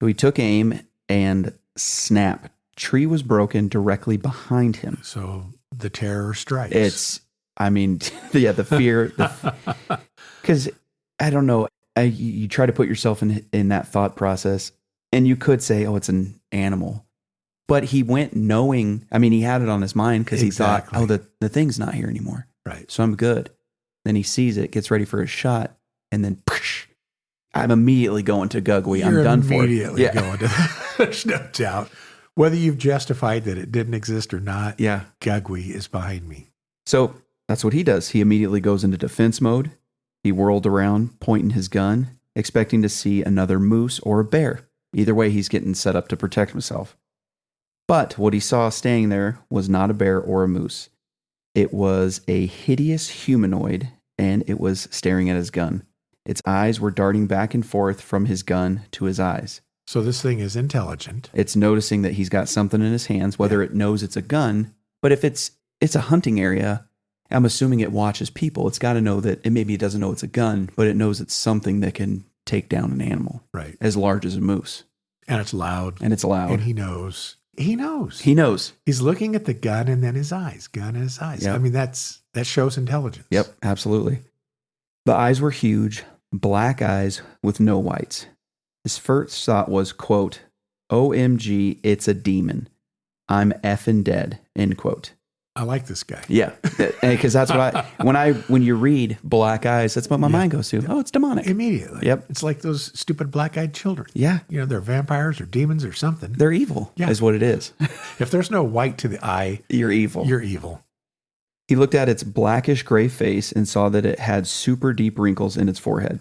So he took aim and snap. Tree was broken directly behind him. So the terror strikes. The fear. Because I don't know. You try to put yourself in that thought process, and you could say, oh, it's an animal. But he went knowing, he had it on his mind because he thought, oh, the thing's not here anymore. Right. So I'm good. Then he sees it, gets ready for his shot, and then I'm immediately going to Gugwe. I'm You're done for it. immediately going to there's no doubt. Whether you've justified that it didn't exist or not, Yeah. Gugwe is behind me. So that's what he does. He immediately goes into defense mode. He whirled around, pointing his gun, expecting to see another moose or a bear. Either way, he's getting set up to protect himself. But what he saw standing there was not a bear or a moose. It was a hideous humanoid, and it was staring at his gun. Its eyes were darting back and forth from his gun to his eyes. So this thing is intelligent. It's noticing that he's got something in his hands, whether it knows it's a gun. But if it's a hunting area, I'm assuming it watches people. It's got to know that maybe it doesn't know it's a gun, but it knows it's something that can take down an animal. Right. As large as a moose. And it's loud. And it's loud. And he knows. He knows. He knows. He's looking at the gun and then his eyes. Gun in his eyes. Yep. I mean, that shows intelligence. Yep, absolutely. The eyes were huge, black eyes with no whites. His first thought was, quote, OMG, it's a demon. I'm effing dead, end quote. I like this guy. Yeah, because that's what when you read black eyes, that's what my mind goes to. Oh, it's demonic. Immediately. Yep. It's like those stupid black-eyed children. Yeah. You know, they're vampires or demons or something. They're evil, is what it is. If there's no white to the eye, You're evil. you're evil. He looked at its blackish gray face and saw that it had super deep wrinkles in its forehead.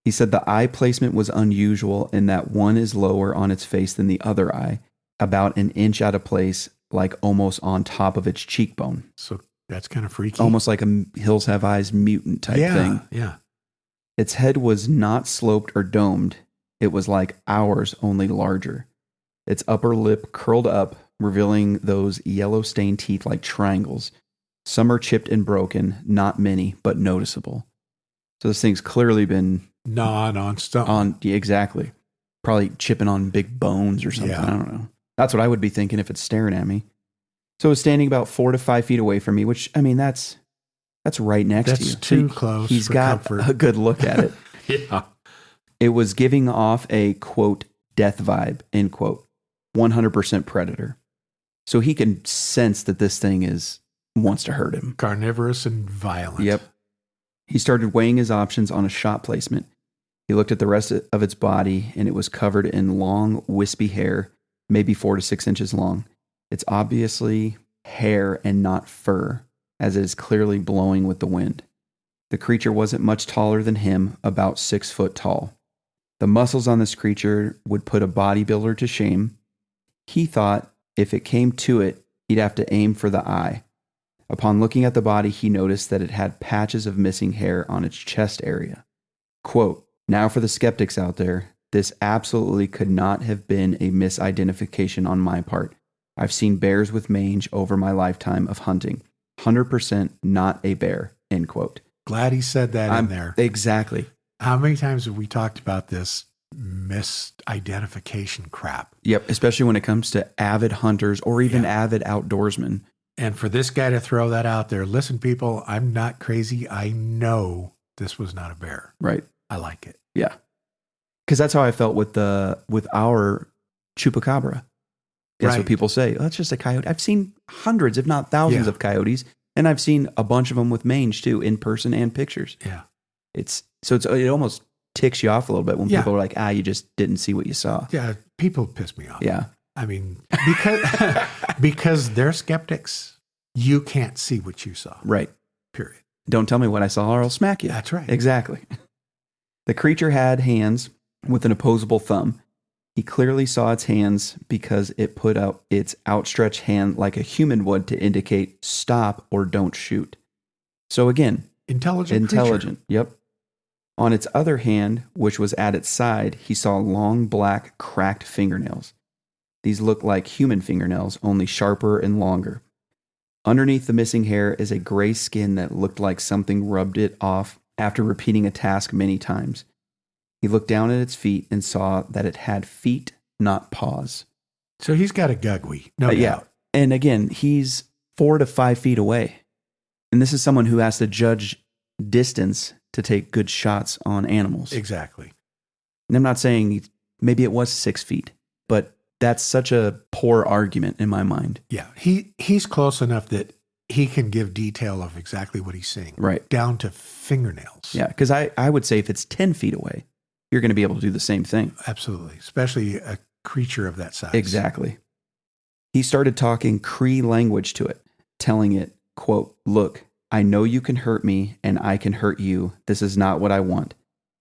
He said the eye placement was unusual in that one is lower on its face than the other eye, about an inch out of place, like almost on top of its cheekbone. So that's kind of freaky. Almost like a Hills Have Eyes mutant type thing. Yeah. Its head was not sloped or domed. It was like ours, only larger. Its upper lip curled up, revealing those yellow-stained teeth like triangles. Some are chipped and broken, not many, but noticeable. So this thing's clearly been gnawing on stone. Exactly. Probably chipping on big bones or something. Yeah. I don't know. That's what I would be thinking if it's staring at me. So it's standing about 4 to 5 feet away from me, which, I mean, that's right next to you. That's too close. He's for got comfort. a good look at it. Yeah. It was giving off a, quote, death vibe, end quote. 100% predator. So he can sense that this thing wants to hurt him. Carnivorous and violent. Yep. He started weighing his options on a shot placement. He looked at the rest of its body, and it was covered in long, wispy hair, maybe 4 to 6 inches long. It's obviously hair and not fur, as it is clearly blowing with the wind. The creature wasn't much taller than him, about 6 foot tall. The muscles on this creature would put a bodybuilder to shame. He thought if it came to it, he'd have to aim for the eye. Upon looking at the body, he noticed that it had patches of missing hair on its chest area. Quote, now for the skeptics out there, this absolutely could not have been a misidentification on my part. I've seen bears with mange over my lifetime of hunting. 100% not a bear, end quote. Glad he said that in there. Exactly. How many times have we talked about this misidentification crap? Yep, especially when it comes to avid hunters or even avid outdoorsmen. And for this guy to throw that out there, listen, people, I'm not crazy. I know this was not a bear. Right. I like it. Yeah. Because that's how I felt with our chupacabra. That's what people say. Oh, that's just a coyote. I've seen hundreds, if not thousands of coyotes. And I've seen a bunch of them with mange too, in person and pictures. Yeah. It almost ticks you off a little bit when people are like, you just didn't see what you saw. Yeah. People piss me off. Yeah. I mean, because they're skeptics, you can't see what you saw. Right. Period. Don't tell me what I saw or I'll smack you. That's right. Exactly. The creature had hands with an opposable thumb. He clearly saw its hands because it put out its outstretched hand like a human would to indicate stop or don't shoot. So again, intelligent creature. Yep. On its other hand, which was at its side, he saw long, black, cracked fingernails. These looked like human fingernails, only sharper and longer. Underneath the missing hair is a gray skin that looked like something rubbed it off after repeating a task many times. He looked down at its feet and saw that it had feet, not paws. So he's got a Gugwe, no doubt. Yeah. And again, he's 4 to 5 feet away. And this is someone who has to judge distance to take good shots on animals. Exactly. And I'm not saying maybe it was 6 feet, but that's such a poor argument in my mind. Yeah. He's close enough that he can give detail of exactly what he's seeing. Right. Down to fingernails. Yeah. Because I would say if it's 10 feet away, you're going to be able to do the same thing. Absolutely. Especially a creature of that size. Exactly. He started talking Cree language to it, telling it, quote, "Look, I know you can hurt me and I can hurt you. This is not what I want.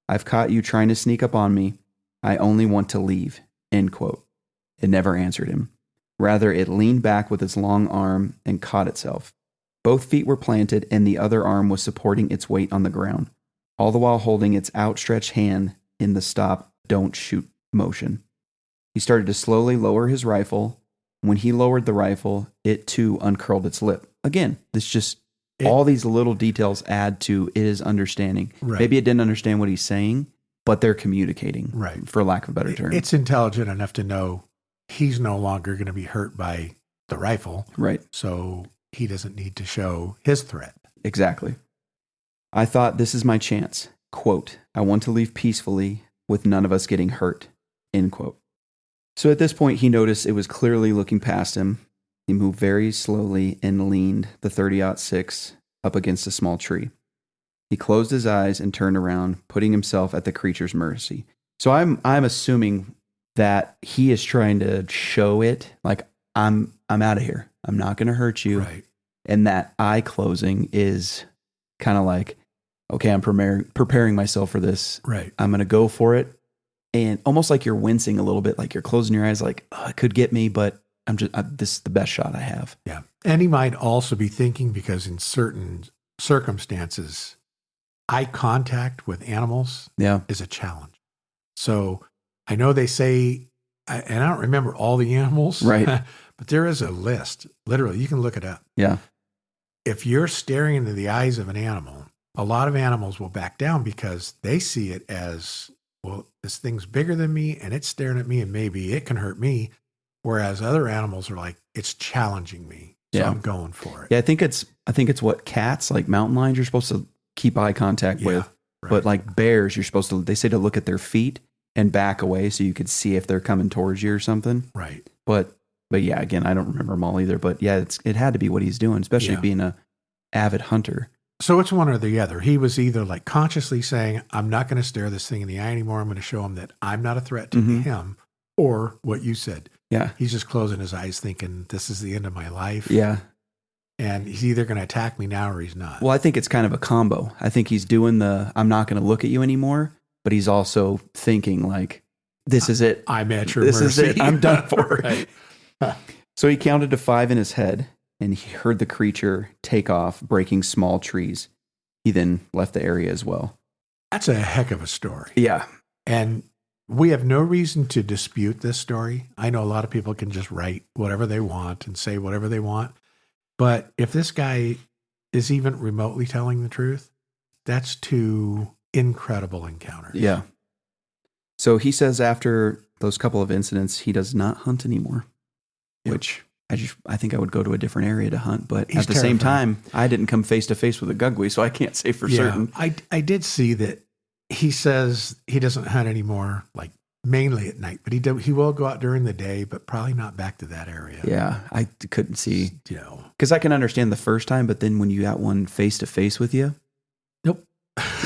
I've caught you trying to sneak up on me. I only want to leave," end quote. It never answered him. Rather, it leaned back with its long arm and caught itself. Both feet were planted and the other arm was supporting its weight on the ground, all the while holding its outstretched hand in the stop, don't shoot motion. He started to slowly lower his rifle. When he lowered the rifle, it too uncurled its lip. Again, all these little details add to it is understanding. Right. Maybe it didn't understand what he's saying, but they're communicating, right, for lack of a better term. It's intelligent enough to know he's no longer going to be hurt by the rifle. Right. So he doesn't need to show his threat. Exactly. I thought, this is my chance. Quote, "I want to leave peacefully with none of us getting hurt," end quote. So at this point, he noticed it was clearly looking past him. He moved very slowly and leaned the 30-06 up against a small tree. He closed his eyes and turned around, putting himself at the creature's mercy. So I'm assuming that he is trying to show it like, I'm out of here. I'm not going to hurt you. Right. And that eye closing is kind of like, okay, I'm preparing myself for this. Right. I'm going to go for it. And almost like you're wincing a little bit, like you're closing your eyes, like, oh, it could get me, but this is the best shot I have. Yeah. And he might also be thinking, because in certain circumstances, eye contact with animals is a challenge. So I know they say, and I don't remember all the animals, right? But there is a list. Literally, you can look it up. Yeah. If you're staring into the eyes of an animal, a lot of animals will back down because they see it as, well, this thing's bigger than me and it's staring at me and maybe it can hurt me. Whereas other animals are like, it's challenging me. So I'm going for it. Yeah, I think it's what cats, like mountain lions, you're supposed to keep eye contact with. Right. But like bears, you're supposed to, they say to look at their feet and back away so you could see if they're coming towards you or something. Right. But yeah, again, I don't remember them all either. But yeah, it had to be what he's doing, especially being a avid hunter. So it's one or the other. He was either like consciously saying, I'm not going to stare this thing in the eye anymore. I'm going to show him that I'm not a threat to him. Or what you said. Yeah. He's just closing his eyes thinking, this is the end of my life. Yeah. And he's either going to attack me now or he's not. Well, I think it's kind of a combo. I think he's doing I'm not going to look at you anymore, but he's also thinking like, this is it. I'm at your mercy. This is it. I'm done for. Right. So he counted to 5 in his head and he heard the creature take off, breaking small trees. He then left the area as well. That's a heck of a story. Yeah. And we have no reason to dispute this story. I know a lot of people can just write whatever they want and say whatever they want. But if this guy is even remotely telling the truth, that's 2 incredible encounters. Yeah. So he says after those couple of incidents, he does not hunt anymore, which I think I would go to a different area to hunt. But at the same time, I didn't come face to face with a Gugwe, so I can't say for certain. I did see that he says he doesn't hunt anymore, like mainly at night, but he will go out during the day, but probably not back to that area. Yeah, I couldn't see, because I can understand the first time, but then when you got one face to face with you, nope.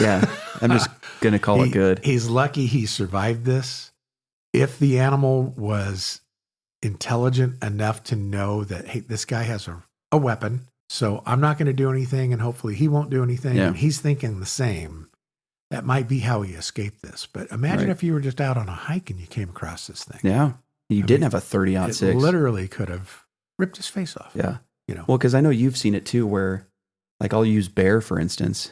Yeah, I'm just going to call it good. He's lucky he survived this. If the animal was intelligent enough to know that, hey, this guy has a weapon, so I'm not going to do anything, and hopefully he won't do anything, and he's thinking the same, that might be how he escaped this. But imagine if you were just out on a hike and you came across this thing. Yeah. You didn't have a 30-06. It literally could have ripped his face off. Yeah. Well, because I know you've seen it too, where, like, I'll use bear, for instance.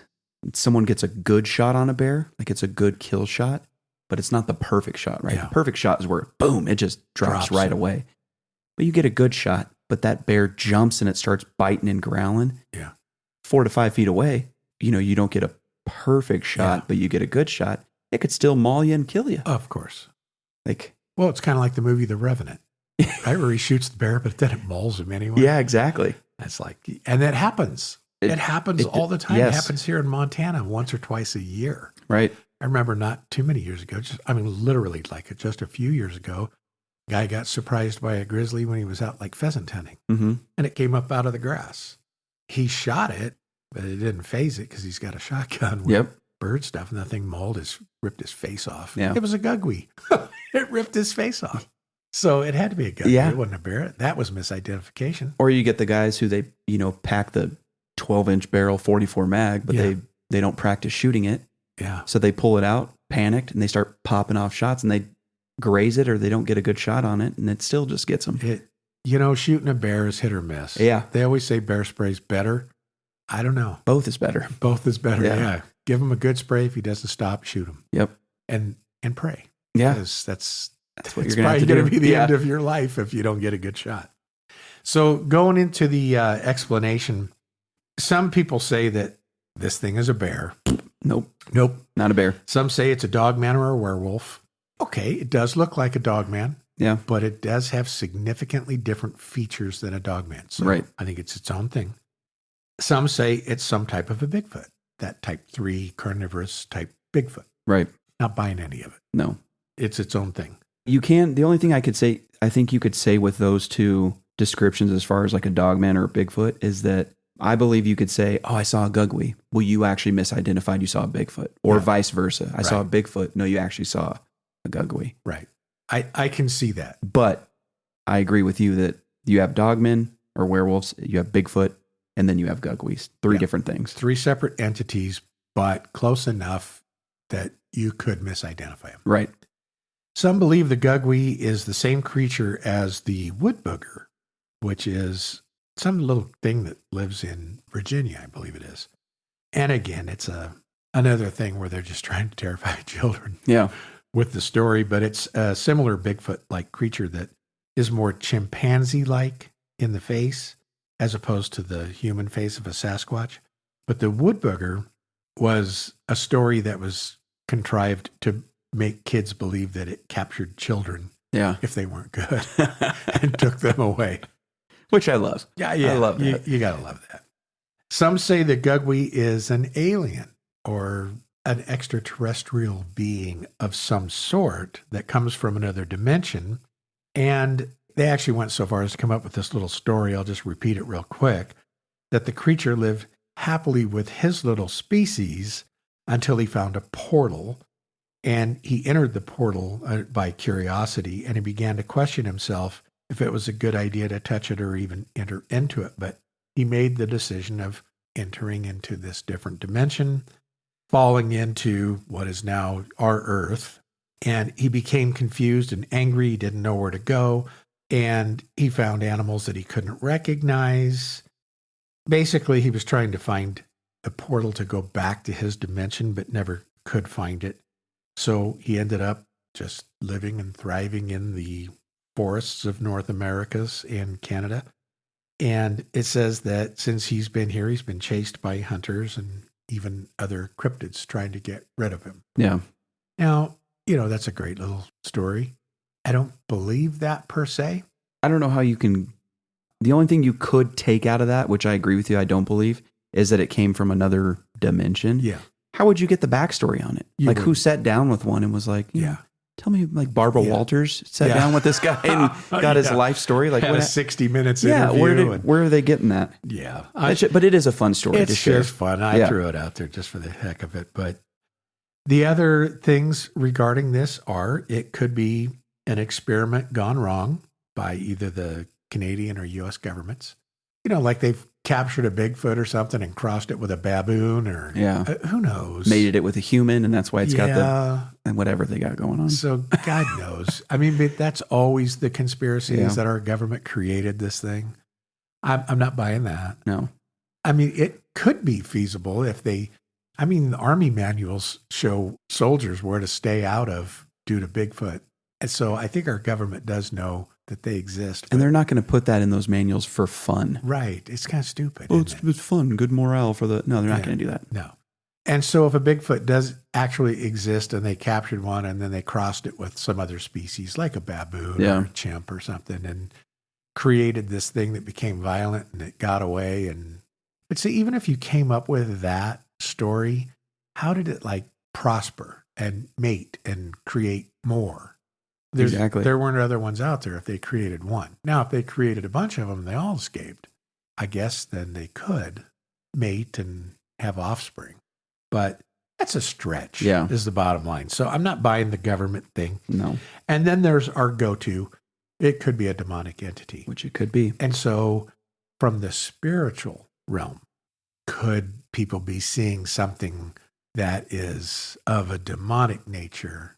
Someone gets a good shot on a bear, like it's a good kill shot, but it's not the perfect shot, right? Yeah. The perfect shot is where, boom, it just drops right away. But you get a good shot, but that bear jumps and it starts biting and growling. Yeah. 4 to 5 feet away, you don't get a perfect shot, but you get a good shot, it could still maul you and kill you. Of course. Well, it's kind of like the movie The Revenant, right? Where he shoots the bear, but then it mauls him anyway. Yeah, exactly. That's like, and that happens. It happens all the time. Yes. It happens here in Montana once or twice a year. Right. I remember not too many years ago, literally like just a few years ago, a guy got surprised by a grizzly when he was out like pheasant hunting, and it came up out of the grass. He shot it, but it didn't phase it because he's got a shotgun. Yep. bird stuff, and the thing mauled ripped his face off. Yeah. It was a Gugwe. It ripped his face off. So it had to be a Gugwe. Yeah. It wasn't a bear. That was misidentification. Or you get the guys who they, pack the 12-inch barrel 44 mag, but they don't practice shooting it. Yeah. So they pull it out, panicked, and they start popping off shots, and they graze it or they don't get a good shot on it, and it still just gets them. Shooting a bear is hit or miss. Yeah. They always say bear spray's better. I don't know. Both is better. Both is better. Yeah. Yeah. Give him a good spray. If he doesn't stop, shoot him. Yep. And pray. Yeah. Because that's what it's you're going to have to probably going do. to be the Yeah. end of your life if you don't get a good shot. So going into the explanation, some people say that this thing is a bear. Nope. Not a bear. Some say it's a dogman or a werewolf. Okay, it does look like a dogman. Yeah. But it does have significantly different features than a dogman. So right. I think it's its own thing. Some say it's some type of a Bigfoot, that type 3 carnivorous type Bigfoot. Right. Not buying any of it. No. It's its own thing. The only thing I think you could say with those two descriptions as far as like a dogman or a Bigfoot is that I believe you could say, oh, I saw a Gugwe. Well, you actually misidentified. You saw a Bigfoot. Or vice versa. I saw a Bigfoot. No, you actually saw a Gugwe. Right. I can see that. But I agree with you that you have dogmen or werewolves, you have Bigfoot, and then you have Gugwes. 3 different things. 3 separate entities, but close enough that you could misidentify them. Right. Some believe the Gugwe is the same creature as the wood booger, which is some little thing that lives in Virginia, I believe it is. And again, it's another thing where they're just trying to terrify children. Yeah. With the story, but it's a similar Bigfoot-like creature that is more chimpanzee-like in the face as opposed to the human face of a Sasquatch. But the wood booger was a story that was contrived to make kids believe that it captured children if they weren't good and took them away. Which I love. Yeah. I love that. You got to love that. Some say the Gugwe is an alien or an extraterrestrial being of some sort that comes from another dimension. And they actually went so far as to come up with this little story. I'll just repeat it real quick. That the creature lived happily with his little species until he found a portal. And he entered the portal by curiosity, and he began to question himself if it was a good idea to touch it or even enter into it. But he made the decision of entering into this different dimension, falling into what is now our Earth. And he became confused and angry. He didn't know where to go. And he found animals that he couldn't recognize. Basically, he was trying to find a portal to go back to his dimension, but never could find it. So he ended up just living and thriving in the forests of North Americas and Canada. And it says that since he's been here, he's been chased by hunters and even other cryptids trying to get rid of him. Yeah. Now, that's a great little story. I don't believe that per se. I don't know how you can. The only thing you could take out of that, which I agree with you, I don't believe, is that it came from another dimension. Yeah. How would you get the backstory on it? Who sat down with one and was like, tell me, like Barbara Walters sat down with this guy and got his life story. Like had a 60 minutes interview. Where are they getting that? Yeah. But it is a fun story to share. It's fun. I threw it out there just for the heck of it. But the other things regarding this are it could be an experiment gone wrong by either the Canadian or U.S. governments. Like they've captured a Bigfoot or something and crossed it with a baboon or who knows? Mated it with a human, and that's why it's got and whatever they got going on. So God knows. I mean, but that's always the conspiracy is that our government created this thing. I'm not buying that. No. I mean, it could be feasible if the Army manuals show soldiers where to stay out of due to Bigfoot. And so I think our government does know that they exist. And they're not going to put that in those manuals for fun. Right. It's kind of stupid. Oh, it's fun. Good morale for the... No, they're not going to do that. No. And so if a Bigfoot does actually exist and they captured one and then they crossed it with some other species like a baboon or a chimp or something and created this thing that became violent and it got away. But see, even if you came up with that story, how did it prosper and mate and create more? Exactly. There weren't other ones out there if they created one. Now, if they created a bunch of them, they all escaped. I guess then they could mate and have offspring. But That's a stretch, Yeah. is the bottom line. So I'm not buying the government thing. No. And then there's our go-to. It could be a demonic entity. Which it could be. And so from the spiritual realm, could people be seeing something that is of a demonic nature?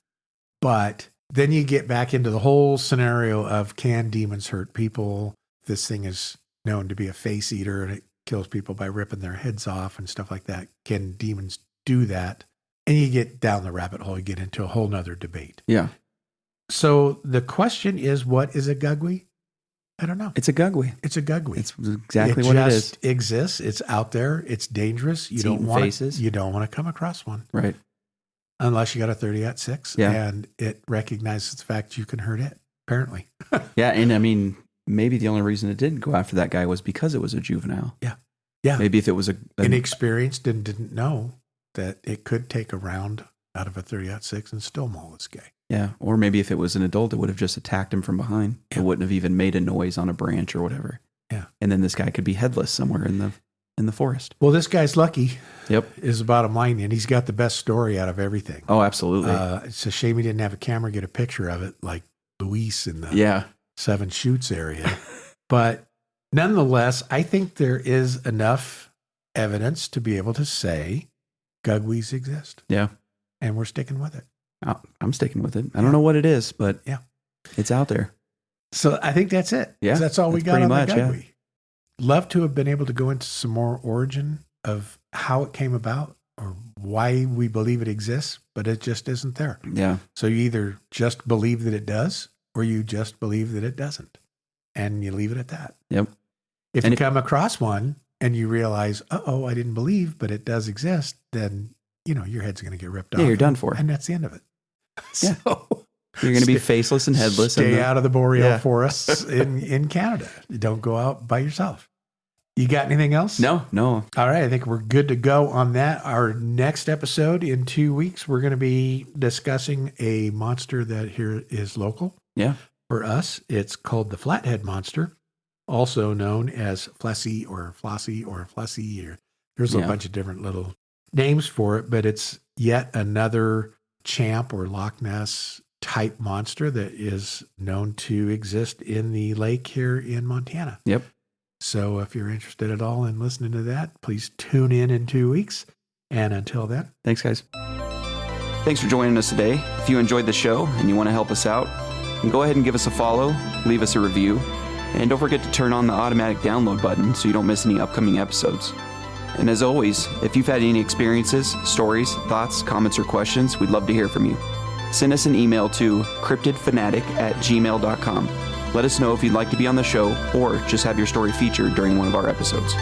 But then you get back into the whole scenario of, can demons hurt people? This thing is known to be a face eater and it kills people by ripping their heads off and stuff like that. Can demons do that? And you get down the rabbit hole, you get into a whole nother debate. Yeah. So the question is, what is a Gugwe? I don't know. It's a Gugwe. It's a Gugwe. It's exactly what it is. It exists. It's out there. It's dangerous. You don't want to come across one. Right. Unless you got a 30-06 Yeah. and it recognizes the fact you can hurt it, apparently. Yeah. And I mean, maybe the only reason it didn't go after that guy was because it was a juvenile. Yeah. Yeah. Maybe if it was inexperienced and didn't know that it could take a round out of a 30-06 and still maul this guy. Yeah. Or maybe if it was an adult, it would have just attacked him from behind. Yeah. It wouldn't have even made a noise on a branch or whatever. Yeah. And then this guy could be headless somewhere in the forest. Well, this guy's lucky. Yep. Is the bottom line. And he's got the best story out of everything. Oh, absolutely. It's a shame he didn't have a camera get a picture of it like Luis in the 7 Shoots area. But nonetheless, I think there is enough evidence to be able to say Gugwes exist. Yeah. And we're sticking with it. I'm sticking with it. I don't know what it is, but it's out there. So I think that's it. Yeah. That's all we got on the Gugwe. Yeah. Love to have been able to go into some more origin of how it came about or why we believe it exists, but it just isn't there. Yeah. So you either just believe that it does or you just believe that it doesn't. And you leave it at that. Yep. If you come across one and you realize, I didn't believe, but it does exist, then, your head's going to get ripped off. Yeah, you're done for. And that's the end of it. Yeah. So you're going to be faceless and headless. Stay out of the boreal forests in Canada. Don't go out by yourself. You got anything else? No. All right. I think we're good to go on that. Our next episode in 2 weeks, we're going to be discussing a monster that here is local. Yeah. For us, it's called the Flathead Monster, also known as Flessy or Flossy or Flessy. There's a bunch of different little names for it, but it's yet another Champ or Loch Ness type monster that is known to exist in the lake here in Montana. Yep. So if you're interested at all in listening to that, please tune in 2 weeks. And until then. Thanks, guys. Thanks for joining us today. If you enjoyed the show and you want to help us out, then go ahead and give us a follow, leave us a review, and don't forget to turn on the automatic download button so you don't miss any upcoming episodes. And as always, if you've had any experiences, stories, thoughts, comments, or questions, we'd love to hear from you. Send us an email to cryptidfanatic@gmail.com. Let us know if you'd like to be on the show or just have your story featured during one of our episodes.